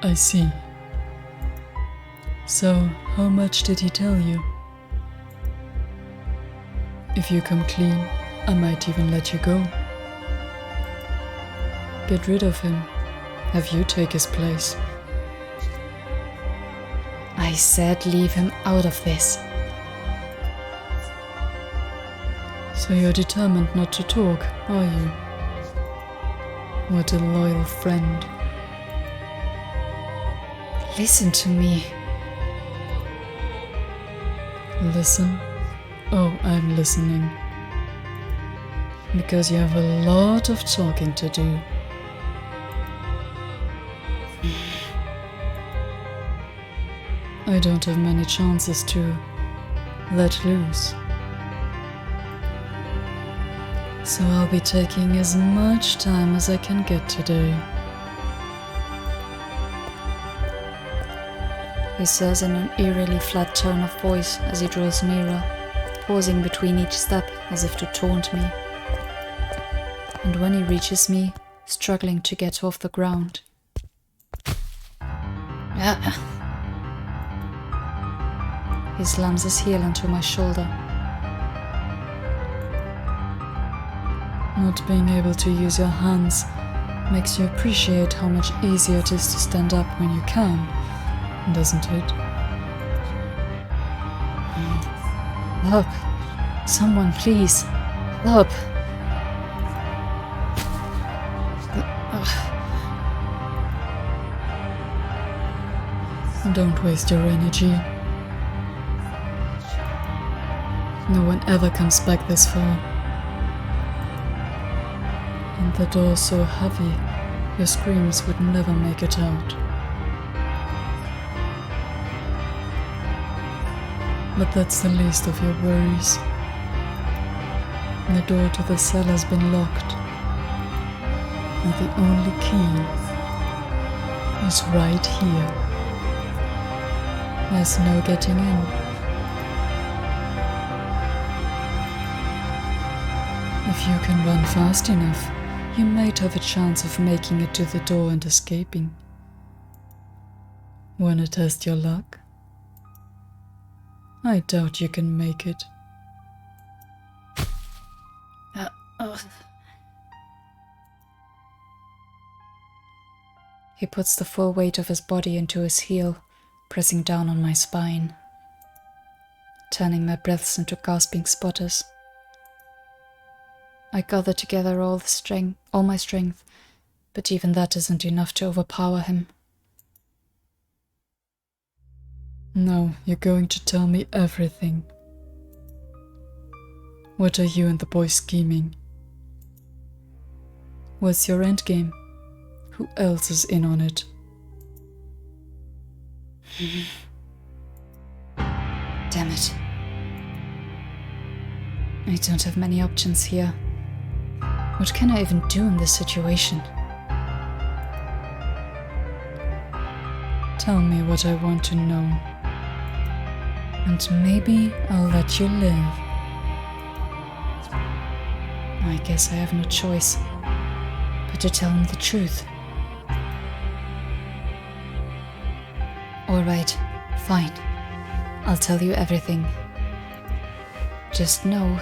I see. So, how much did he tell you? If you come clean, I might even let you go. Get rid of him. Have you take his place. I said leave him out of this. So you're determined not to talk, are you? What a loyal friend. Listen to me. Listen? Oh, I'm listening. Because you have a lot of talking to do. I don't have many chances to let loose. So I'll be taking as much time as I can get today. He says in an eerily flat tone of voice as he draws nearer, pausing between each step as if to taunt me. And when he reaches me, struggling to get off the ground. He slams his heel into my shoulder. Not being able to use your hands makes you appreciate how much easier it is to stand up when you can, doesn't it? Help! Someone, please! Help! Don't waste your energy. No one ever comes back this far. And the door's so heavy, your screams would never make it out. But that's the least of your worries. The door to the cellar's been locked, and the only key is right here. There's no getting in. If you can run fast enough, you might have a chance of making it to the door and escaping. Wanna test your luck? I doubt you can make it. He puts the full weight of his body into his heel, pressing down on my spine, turning my breaths into gasping sputters. I gather together all my strength, but even that isn't enough to overpower him. Now you're going to tell me everything. What are you and the boy scheming? What's your endgame? Who else is in on it? Damn it. I don't have many options here. What can I even do in this situation? Tell me what I want to know. And maybe I'll let you live. I guess I have no choice but to tell him the truth. Alright, fine. I'll tell you everything. Just know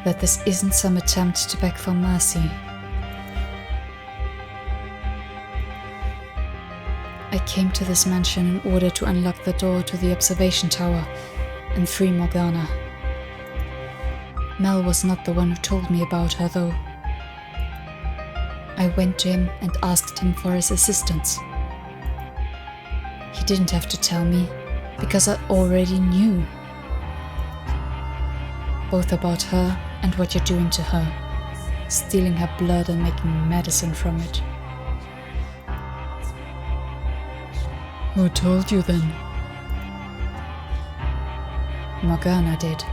that this isn't some attempt to beg for mercy. I came to this mansion in order to unlock the door to the observation tower and free Morgana. Mel was not the one who told me about her, though. I went to him and asked him for his assistance. He didn't have to tell me, because I already knew. Both about her and what you're doing to her, stealing her blood and making medicine from it. Who told you then? Morgana did.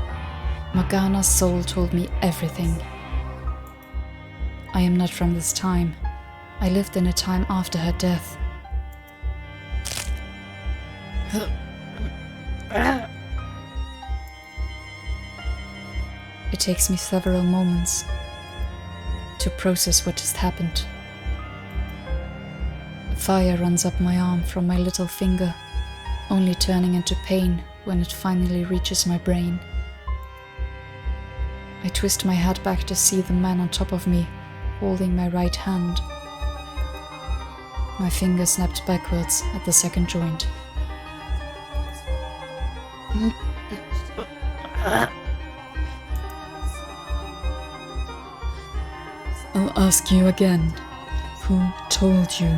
Morgana's soul told me everything. I am not from this time. I lived in a time after her death. It takes me several moments to process what just happened. Fire runs up my arm from my little finger, only turning into pain when it finally reaches my brain. I twist my head back to see the man on top of me, holding my right hand. My finger snapped backwards at the second joint. I'll ask you again. Who told you?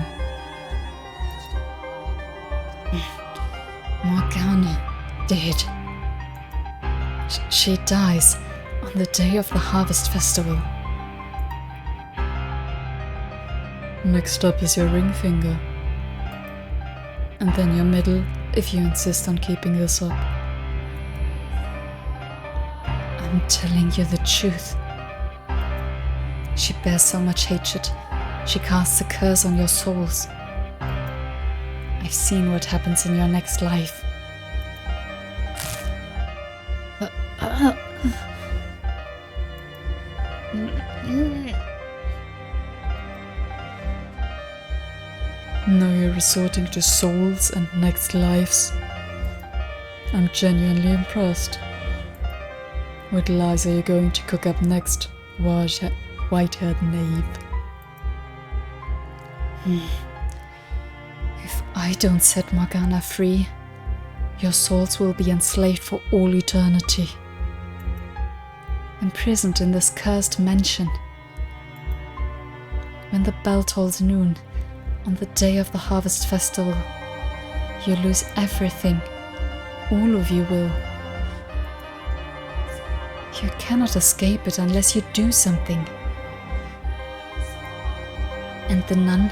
Morgana did. She dies on the day of the Harvest Festival. Next up is your ring finger. And then your middle, if you insist on keeping this up. I'm telling you the truth. She bears so much hatred. She casts a curse on your souls. I've seen what happens in your next life. Now you're resorting to souls and next lives. I'm genuinely impressed. What lies are you going to cook up next, white-haired knave? If I don't set Morgana free, your souls will be enslaved for all eternity. Imprisoned in this cursed mansion. When the bell tolls noon, on the day of the Harvest Festival, you lose everything. All of you will. You cannot escape it unless you do something. And the nun,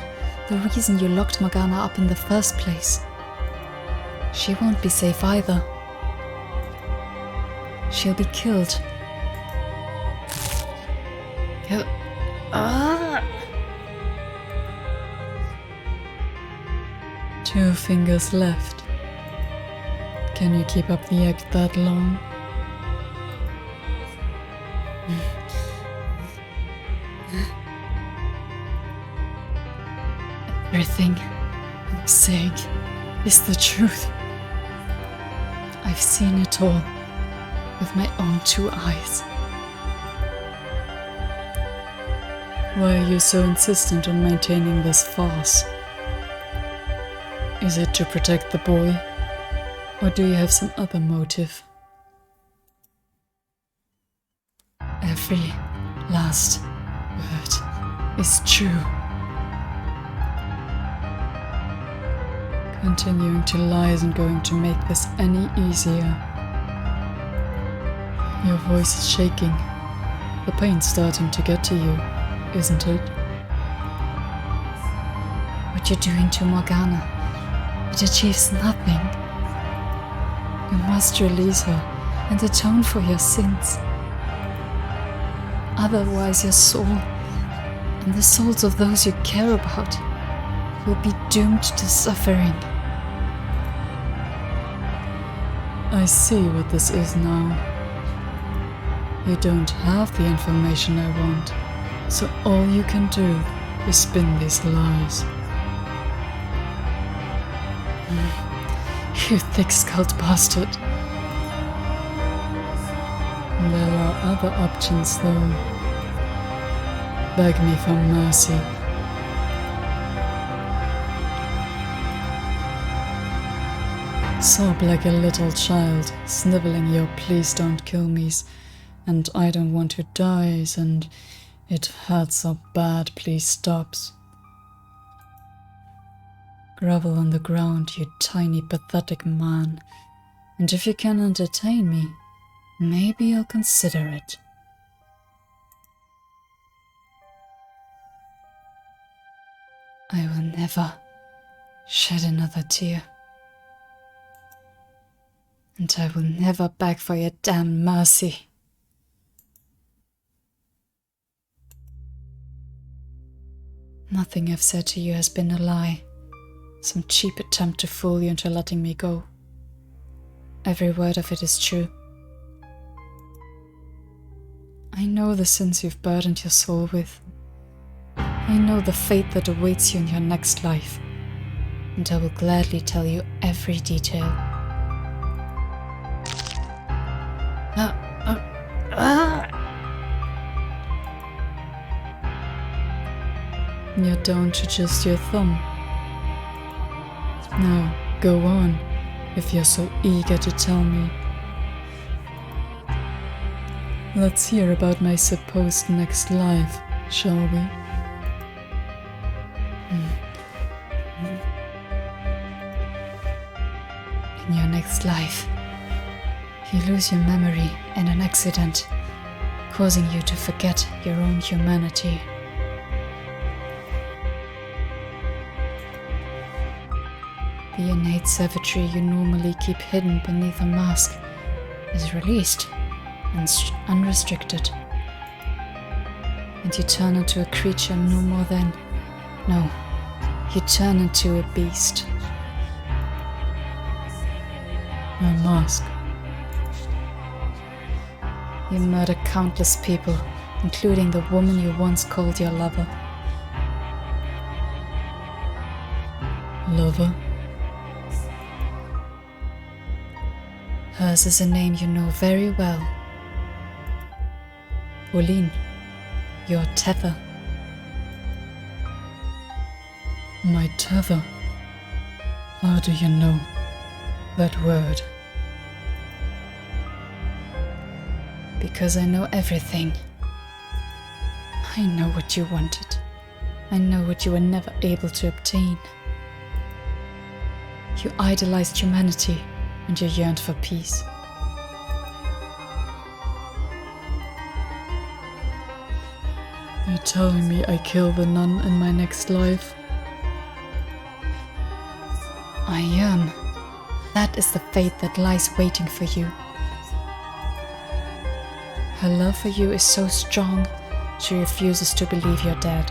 the reason you locked Morgana up in the first place. She won't be safe either. She'll be killed. Two fingers left. Can you keep up the act that long? Everything I'm saying is the truth. I've seen it all with my own two eyes. Why are you so insistent on maintaining this farce? Is it to protect the boy? Or do you have some other motive? Every last word is true. Continuing to lie isn't going to make this any easier. Your voice is shaking. The pain's starting to get to you, isn't it? What you're doing to Morgana, it achieves nothing. You must release her and atone for your sins. Otherwise your soul, and the souls of those you care about, will be doomed to suffering. I see what this is now. You don't have the information I want, so all you can do is spin these lies. You thick-skulled bastard. There are other options though. Beg me for mercy. Sob like a little child, sniveling your please don't kill me's, and I don't want to die, and it hurts so bad, please stop. Grovel on the ground, you tiny pathetic man, and if you can entertain me, maybe I'll consider it. I will never shed another tear, and I will never beg for your damn mercy. Nothing I've said to you has been a lie, some cheap attempt to fool you into letting me go. Every word of it is true. I know the sins you've burdened your soul with. I know the fate that awaits you in your next life, and I will gladly tell you every detail. You're down to just your thumb. Now, go on, if you're so eager to tell me. Let's hear about my supposed next life, shall we? In your next life, you lose your memory in an accident, causing you to forget your own humanity. The innate savagery you normally keep hidden beneath a mask is released and unrestricted, and you turn into a creature no more than... No, you turn into a beast. My mask. You murder countless people, including the woman you once called your lover. Lover? Hers is a name you know very well. Pauline, your tether. My tether? How do you know that word? Because I know everything. I know what you wanted. I know what you were never able to obtain. You idolized humanity and you yearned for peace. You're telling me I kill the nun in my next life? I am. That is the fate that lies waiting for you. Her love for you is so strong, she refuses to believe you're dead.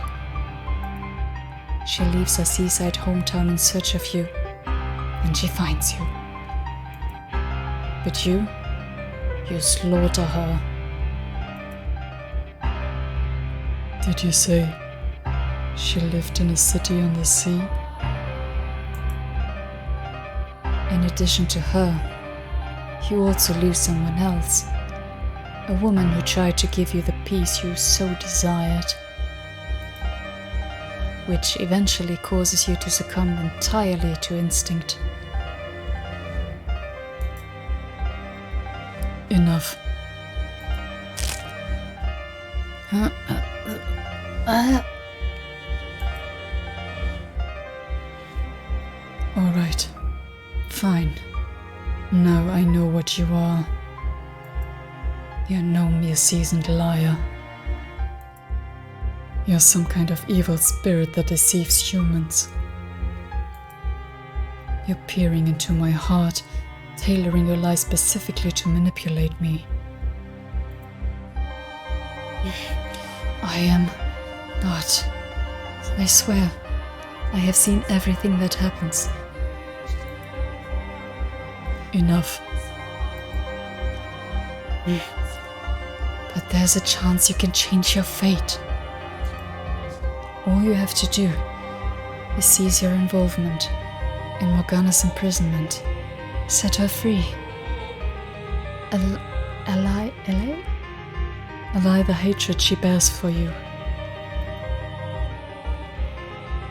She leaves her seaside hometown in search of you, and she finds you. But you slaughter her. Did you say she lived in a city on the sea? In addition to her, you also lose someone else. A woman who tried to give you the peace you so desired, which eventually causes you to succumb entirely to instinct. Enough. All right, fine. Now I know what you are. You're no mere seasoned liar. You're some kind of evil spirit that deceives humans. You're peering into my heart, tailoring your lies specifically to manipulate me. I am not. I swear, I have seen everything that happens. Enough. But there's a chance you can change your fate. All you have to do is seize your involvement in Morgana's imprisonment, set her free, allay the hatred she bears for you.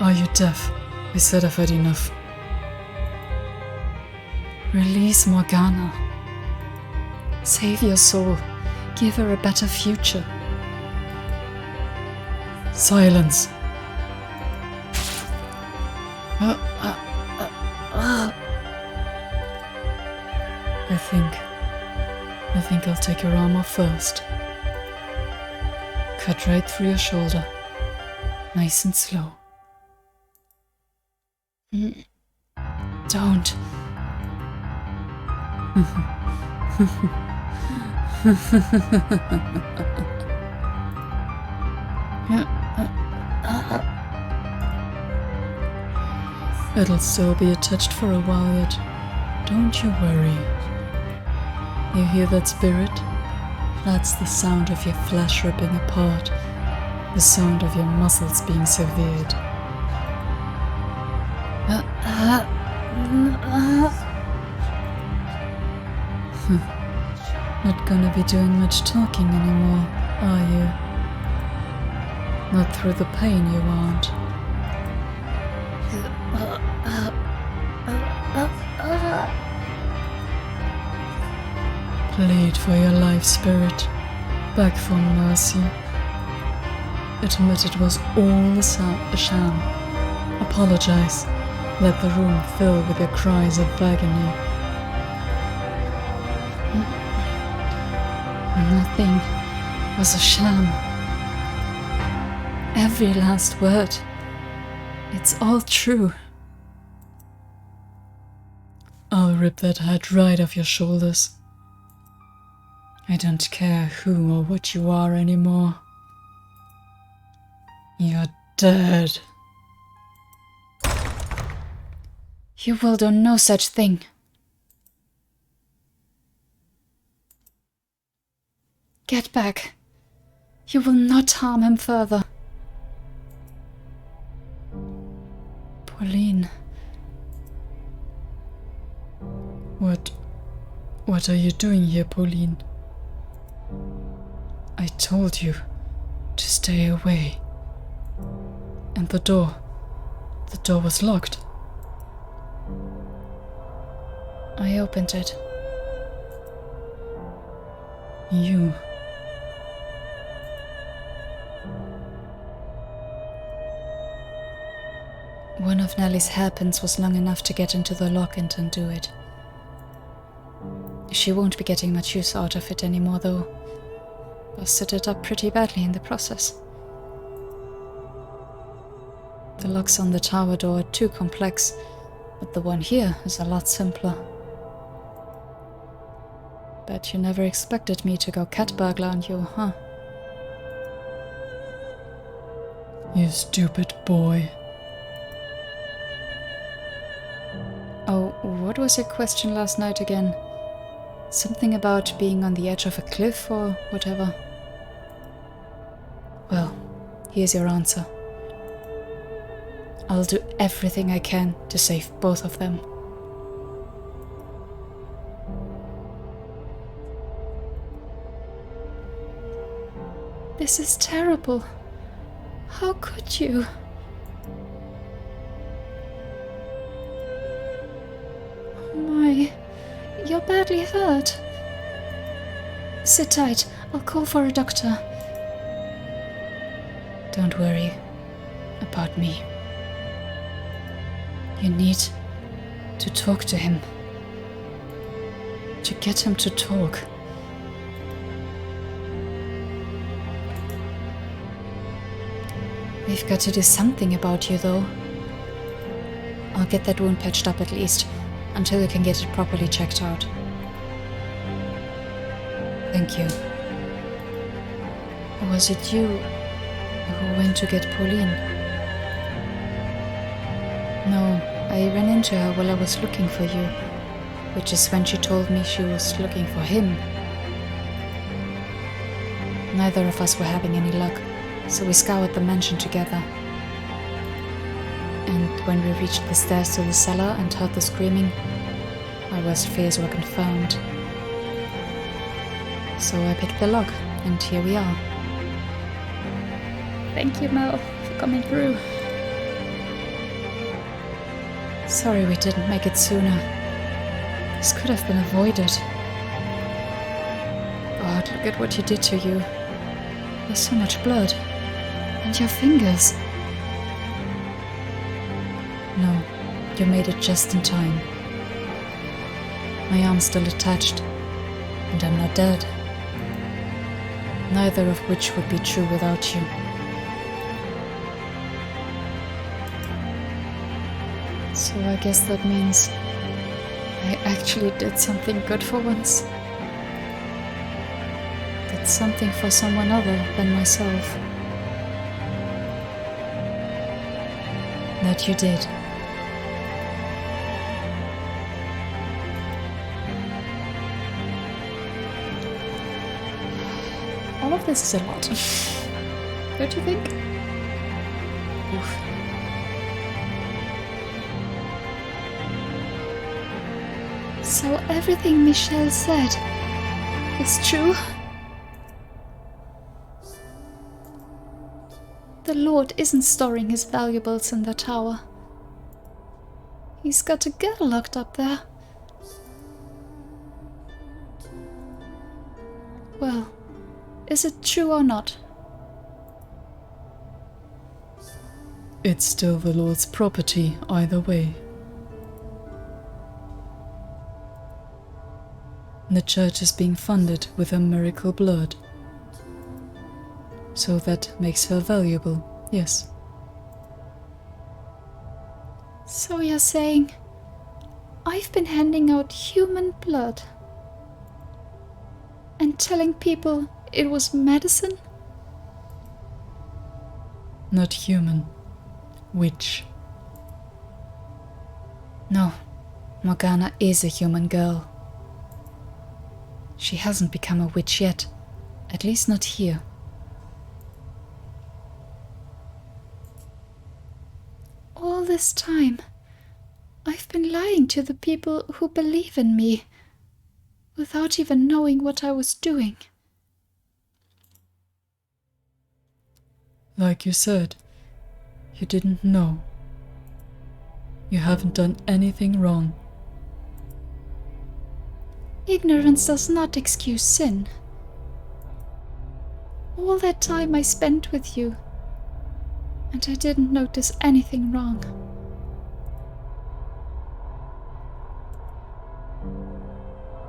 Are you deaf? I said I've had enough. Release Morgana. Save your soul. Give her a better future. Silence. I think I'll take your arm off first. Cut right through your shoulder. Nice and slow. Don't. It'll still be attached for a while yet. Don't you worry. You hear that spirit? That's the sound of your flesh ripping apart. The sound of your muscles being severed. Not gonna be doing much talking anymore, are you? Not through the pain, you aren't. Plead for your life, spirit. Beg for mercy. Admit it was all a sham. Apologize. Let the room fill with your cries of agony. Nothing was a sham. Every last word. It's all true. I'll rip that head right off your shoulders. I don't care who or what you are anymore. You're dead. You will do no such thing. Get back. You will not harm him further. Pauline. What are you doing here, Pauline? I told you to stay away. And the door was locked. I opened it. You. One of Nellie's hairpins was long enough to get into the lock and undo it. She won't be getting much use out of it anymore, though. Busted it up pretty badly in the process. The locks on the tower door are too complex, but the one here is a lot simpler. Bet you never expected me to go cat burglar on you, huh? You stupid boy. Oh, what was your question last night again? Something about being on the edge of a cliff or whatever? Well, here's your answer. I'll do everything I can to save both of them. This is terrible. How could you? Oh my, you're badly hurt. Sit tight, I'll call for a doctor. Don't worry about me. You need to talk to him. To get him to talk. We've got to do something about you, though. I'll get that wound patched up at least, until you can get it properly checked out. Thank you. Was it you who went to get Pauline? No, I ran into her while I was looking for you, which is when she told me she was looking for him. Neither of us were having any luck, so we scoured the mansion together. And when we reached the stairs to the cellar and heard the screaming, our worst fears were confirmed. So I picked the lock, and here we are. Thank you, Mel, for coming through. Sorry we didn't make it sooner. This could have been avoided. God, look at what you did to you. There's so much blood. And your fingers. No, you made it just in time. My arm's still attached, and I'm not dead. Neither of which would be true without you. So I guess that means I actually did something good for once. Did something for someone other than myself. That you did. All of this is a lot. Don't you think? Oof. So everything Michelle said is true? The Lord isn't storing his valuables in the tower. He's got a girl locked up there. Well, is it true or not? It's still the Lord's property, either way. The church is being funded with her miracle blood. So that makes her valuable, yes. So you're saying I've been handing out human blood and telling people it was medicine? Not human. Witch. No, Morgana is a human girl. She hasn't become a witch yet, at least not here. All this time, I've been lying to the people who believe in me, without even knowing what I was doing. Like you said, you didn't know. You haven't done anything wrong. Ignorance does not excuse sin. All that time I spent with you, and I didn't notice anything wrong.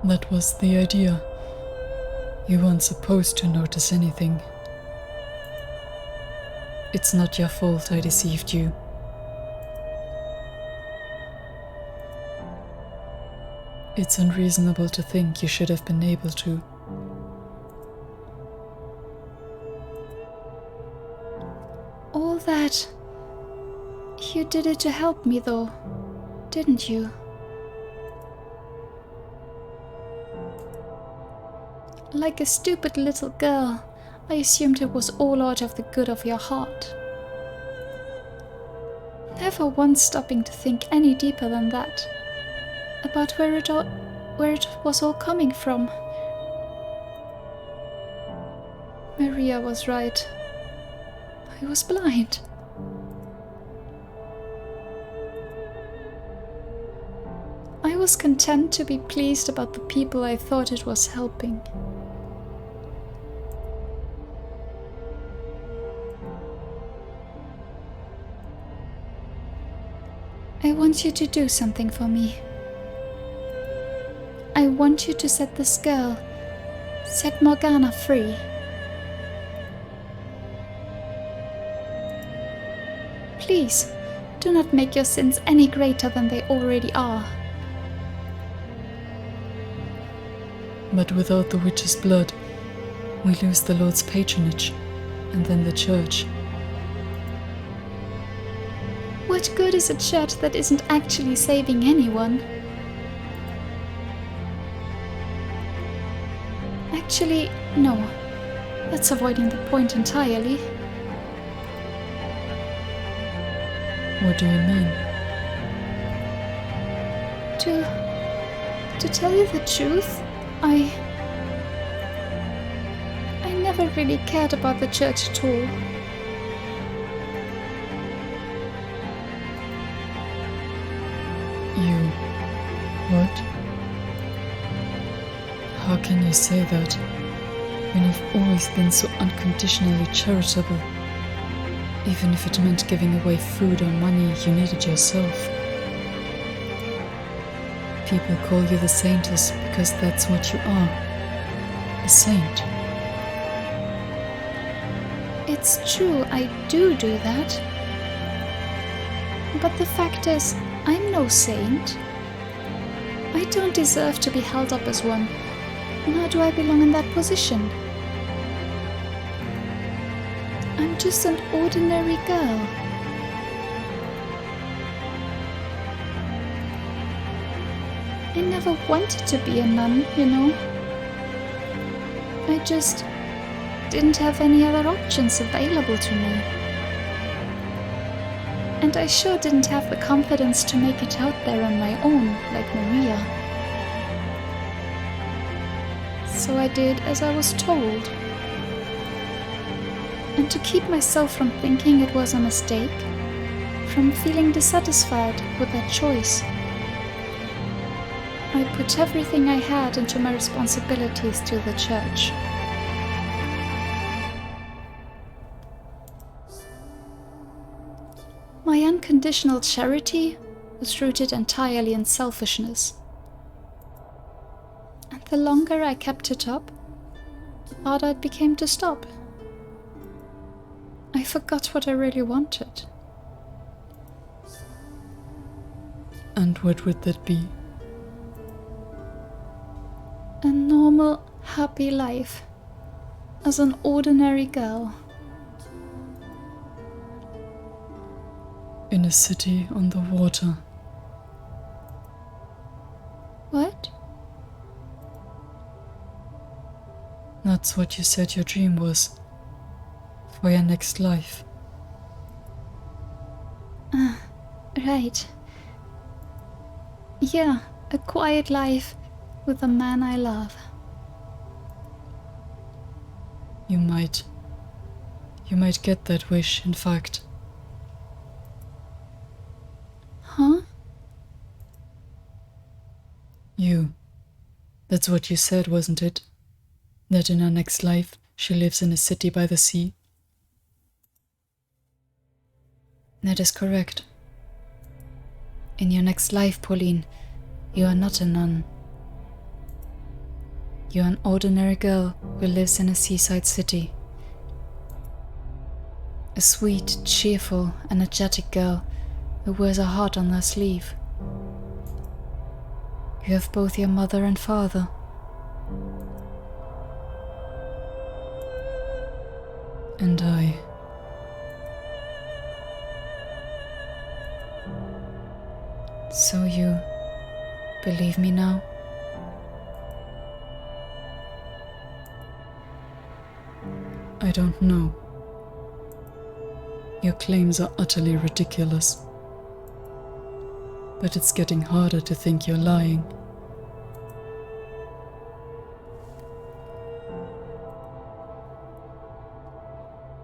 That was the idea. You weren't supposed to notice anything. It's not your fault I deceived you. It's unreasonable to think you should have been able to. All that... You did it to help me though, didn't you? Like a stupid little girl, I assumed it was all out of the good of your heart. Never once stopping to think any deeper than that. About where it was all coming from. Maria was right. I was blind. I was content to be pleased about the people I thought it was helping. I want you to do something for me. I want you to set this girl, set Morgana free. Please, do not make your sins any greater than they already are. But without the witch's blood, we lose the Lord's patronage, and then the church. What good is a church that isn't actually saving anyone? Actually, no. That's avoiding the point entirely. What do you mean? To tell you the truth, I never really cared about the church at all. You... what? How can you say that? when you've always been so unconditionally charitable, even if it meant giving away food or money you needed yourself. People call you the saintess because that's what you are, a saint. It's true, I do that. But the fact is, I'm no saint. I don't deserve to be held up as one, nor do I belong in that position. I'm just an ordinary girl. I never wanted to be a nun, you know. I just didn't have any other options available to me. And I sure didn't have the confidence to make it out there on my own, like Maria. So I did as I was told. And to keep myself from thinking it was a mistake, from feeling dissatisfied with that choice, I put everything I had into my responsibilities to the church. My unconditional charity was rooted entirely in selfishness. And the longer I kept it up, the harder it became to stop. I forgot what I really wanted. And what would that be? A normal, happy life as an ordinary girl. In a city on the water. What? That's what you said your dream was. For your next life. Right. Yeah, a quiet life with a man I love. You might get that wish, in fact. Huh? That's what you said, wasn't it? That in her next life, she lives in a city by the sea? That is correct. In your next life, Pauline, you are not a nun. You are an ordinary girl who lives in a seaside city. A sweet, cheerful, energetic girl who wears a heart on her sleeve. You have both your mother and father. And I. So you believe me now? I don't know. Your claims are utterly ridiculous. But it's getting harder to think you're lying.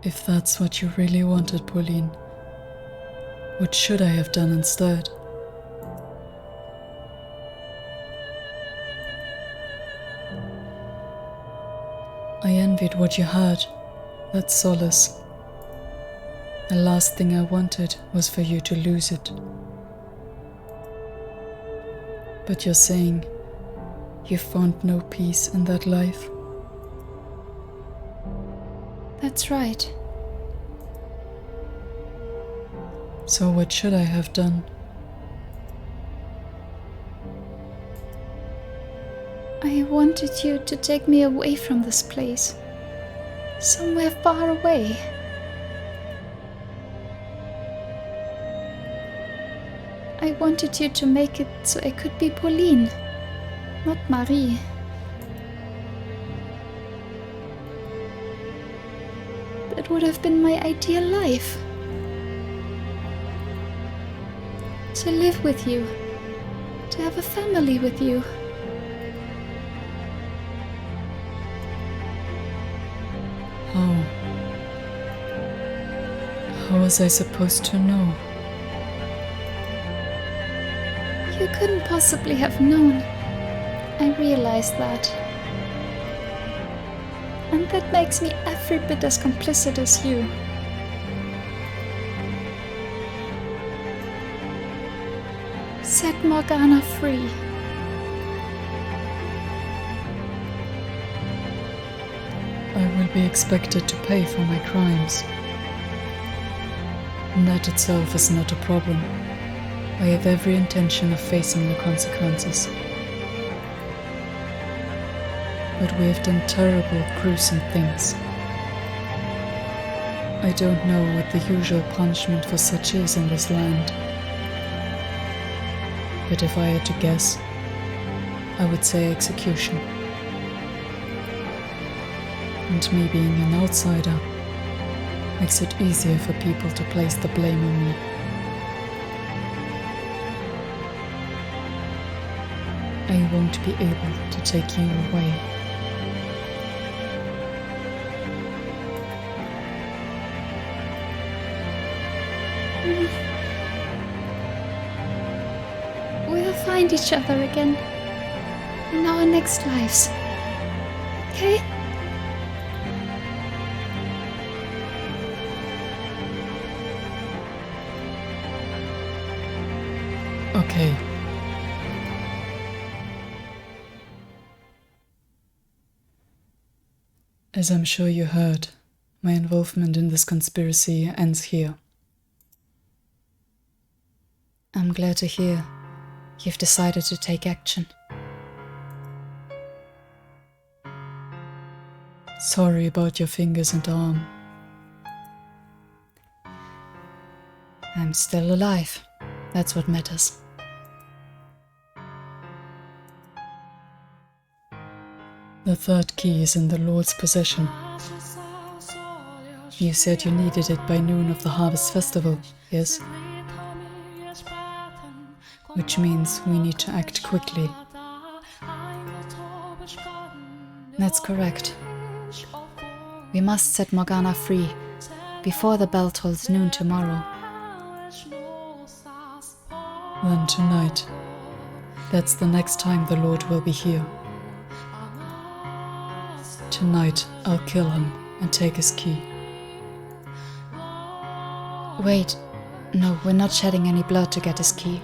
If that's what you really wanted, Pauline, what should I have done instead? I envied what you had, that solace. The last thing I wanted was for you to lose it. But you're saying you found no peace in that life? That's right. So what should I have done? I wanted you to take me away from this place. Somewhere far away. I wanted you to make it so I could be Pauline, not Marie. That would have been my ideal life. To live with you, to have a family with you. How was I supposed to know? You couldn't possibly have known. I realized that. And that makes me every bit as complicit as you. Set Morgana free. I will be expected to pay for my crimes. And that itself is not a problem. I have every intention of facing the consequences. But we have done terrible, gruesome things. I don't know what the usual punishment for such is in this land. But if I had to guess, I would say execution. And me being an outsider makes it easier for people to place the blame on me. I won't be able to take you away. We'll find each other again in our next lives. Okay? Okay. As I'm sure you heard, my involvement in this conspiracy ends here. I'm glad to hear you've decided to take action. Sorry about your fingers and arm. I'm still alive. That's what matters. The third key is in the Lord's possession. You said you needed it by noon of the Harvest Festival, yes? Which means we need to act quickly. That's correct. We must set Morgana free before the bell tolls noon tomorrow. Then tonight. That's the next time the Lord will be here. Tonight I'll kill him and take his key. Wait, no, we're not shedding any blood to get his key.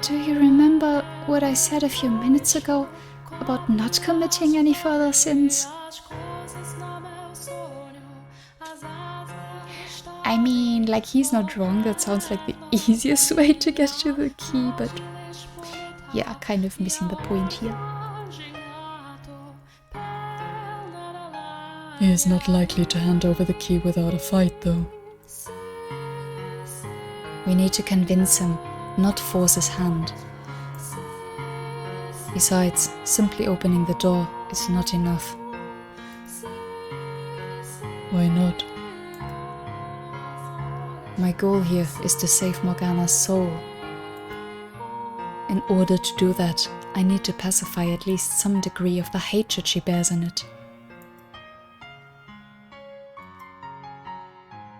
Do you remember what I said a few minutes ago about not committing any further sins? I mean, like, he's not wrong, that sounds like the easiest way to get to the key, but yeah, kind of missing the point here. He is not likely to hand over the key without a fight, though. We need to convince him, not force his hand. Besides, simply opening the door is not enough. Why not? My goal here is to save Morgana's soul. In order to do that, I need to pacify at least some degree of the hatred she bears in it.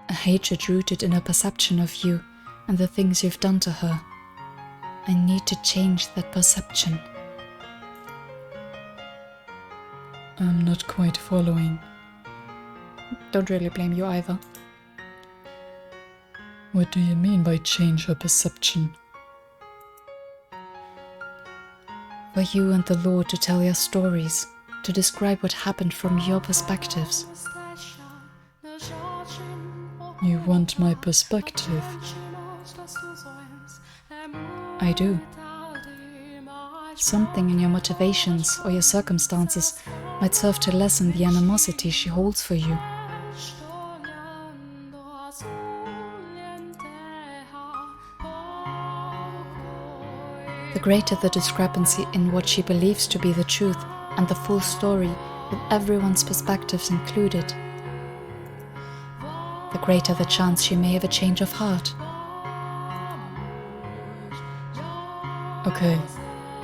A hatred rooted in her perception of you and the things you've done to her. I need to change that perception. I'm not quite following. Don't really blame you either. What do you mean by change her perception? For you and the Lord to tell your stories, to describe what happened from your perspectives. You want my perspective? I do. Something in your motivations or your circumstances might serve to lessen the animosity she holds for you. The greater the discrepancy in what she believes to be the truth and the full story, with everyone's perspectives included, the greater the chance she may have a change of heart. Okay,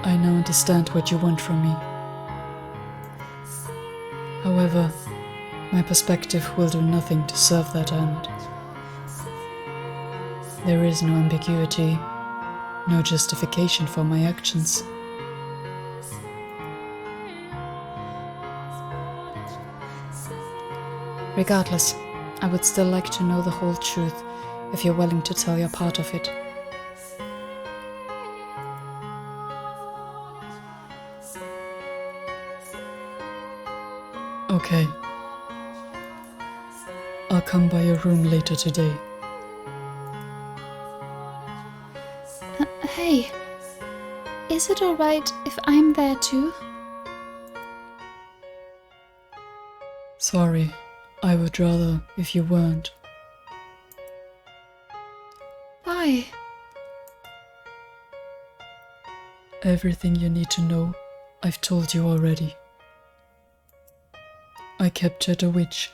I now understand what you want from me. However, my perspective will do nothing to serve that end. There is no ambiguity, no justification for my actions. Regardless, I would still like to know the whole truth, if you're willing to tell your part of it. Okay. I'll come by your room later today. Hey, is it alright if I'm there too? Sorry, I would rather if you weren't. Why? Everything you need to know, I've told you already. I captured a witch.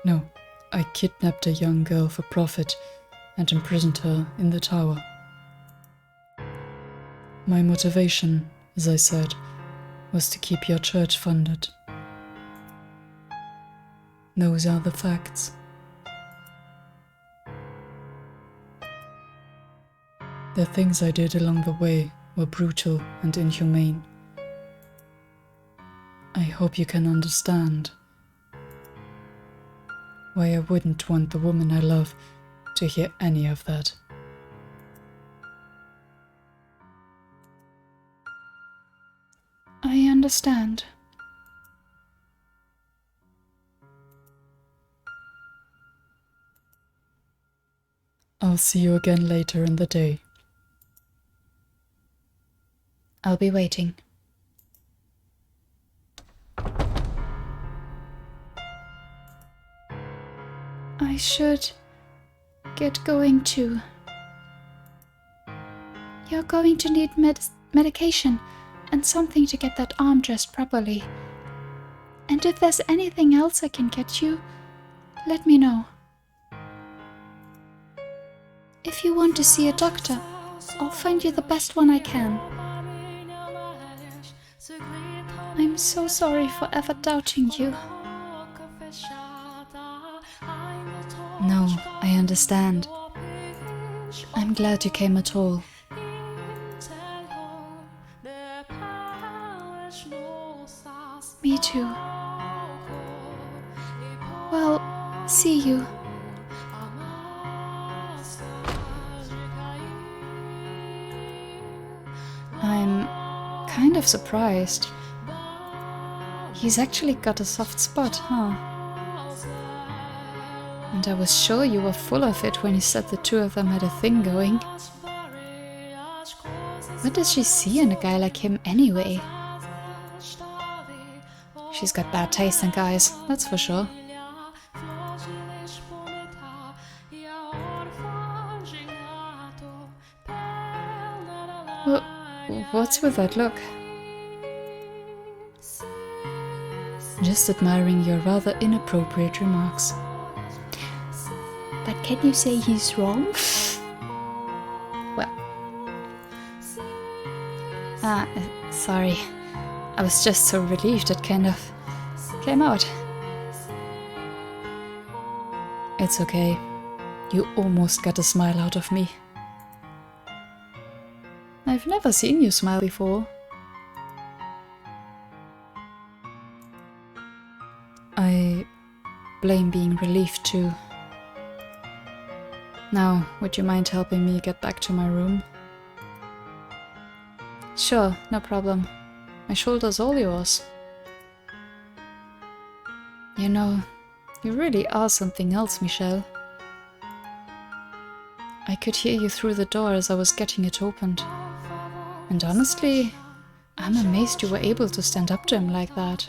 No, I kidnapped a young girl for profit and imprisoned her in the tower. My motivation, as I said, was to keep your church funded. Those are the facts. The things I did along the way were brutal and inhumane. I hope you can understand why I wouldn't want the woman I love to hear any of that. I understand. I'll see you again later in the day. I'll be waiting. I should get going too. You're going to need medication and something to get that arm dressed properly. And if there's anything else I can get you, let me know. If you want to see a doctor, I'll find you the best one I can. I'm so sorry for ever doubting you. No, I understand. I'm glad you came at all. Me too. Well, see you. I'm kind of surprised. He's actually got a soft spot, huh? And I was sure you were full of it when you said the two of them had a thing going. What does she see in a guy like him anyway? She's got bad taste in guys, that's for sure. What's with that look? Just admiring your rather inappropriate remarks. But can you say he's wrong? Well. Sorry. I was just so relieved it kind of came out. It's okay. You almost got a smile out of me. I've never seen you smile before. I blame being relieved too. Now, would you mind helping me get back to my room? Sure, no problem. My shoulder's all yours. You know, you really are something else, Michelle. I could hear you through the door as I was getting it opened. And honestly, I'm amazed you were able to stand up to him like that.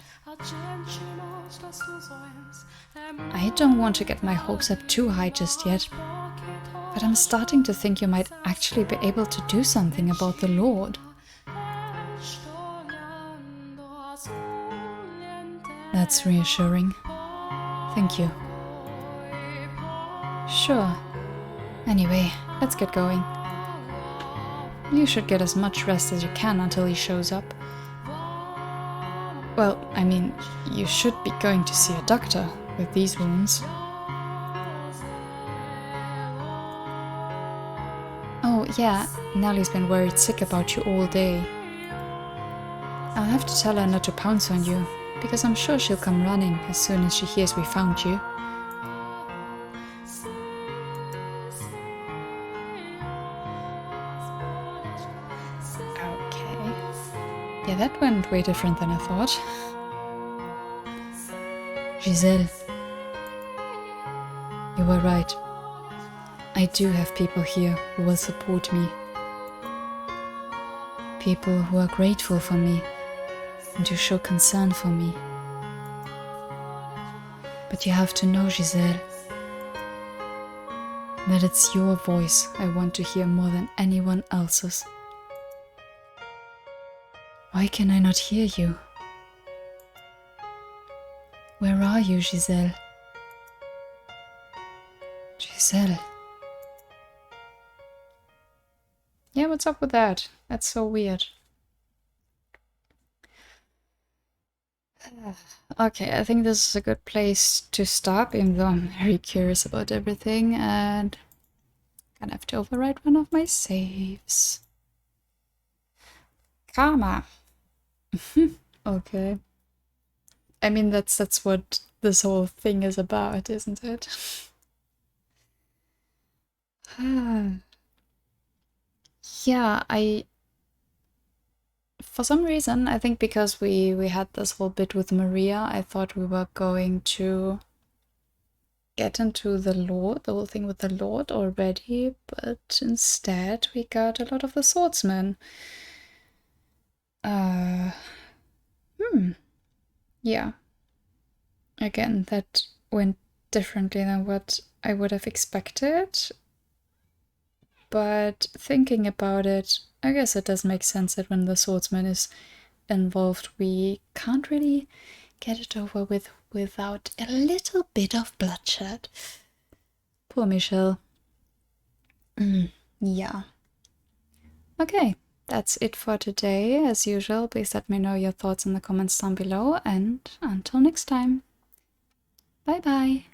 I don't want to get my hopes up too high just yet, but I'm starting to think you might actually be able to do something about the Lord. That's reassuring. Thank you. Sure. Anyway, let's get going. You should get as much rest as you can until he shows up. Well, I mean, you should be going to see a doctor with these wounds. Oh, yeah, Nellie's been worried sick about you all day. I'll have to tell her not to pounce on you, because I'm sure she'll come running as soon as she hears we found you. Yeah, that went way different than I thought. Giselle, you were right. I do have people here who will support me. People who are grateful for me and who show concern for me. But you have to know, Giselle, that it's your voice I want to hear more than anyone else's. Why can I not hear you? Where are you, Giselle? Giselle. Yeah, what's up with that? That's so weird. Okay, I think this is a good place to stop, even though I'm very curious about everything, and gonna have to overwrite one of my saves. Karma. Okay. I mean, that's what this whole thing is about, isn't it? Yeah, for some reason, I think because we had this whole bit with Maria, I thought we were going to get into the whole thing with the Lord already, but instead we got a lot of the swordsmen. Yeah. Again, that went differently than what I would have expected. But thinking about it, I guess it does make sense that when the swordsman is involved, we can't really get it over with without a little bit of bloodshed. Poor Michelle. Yeah. Okay, that's it for today. As usual, please let me know your thoughts in the comments down below, and until next time. Bye bye.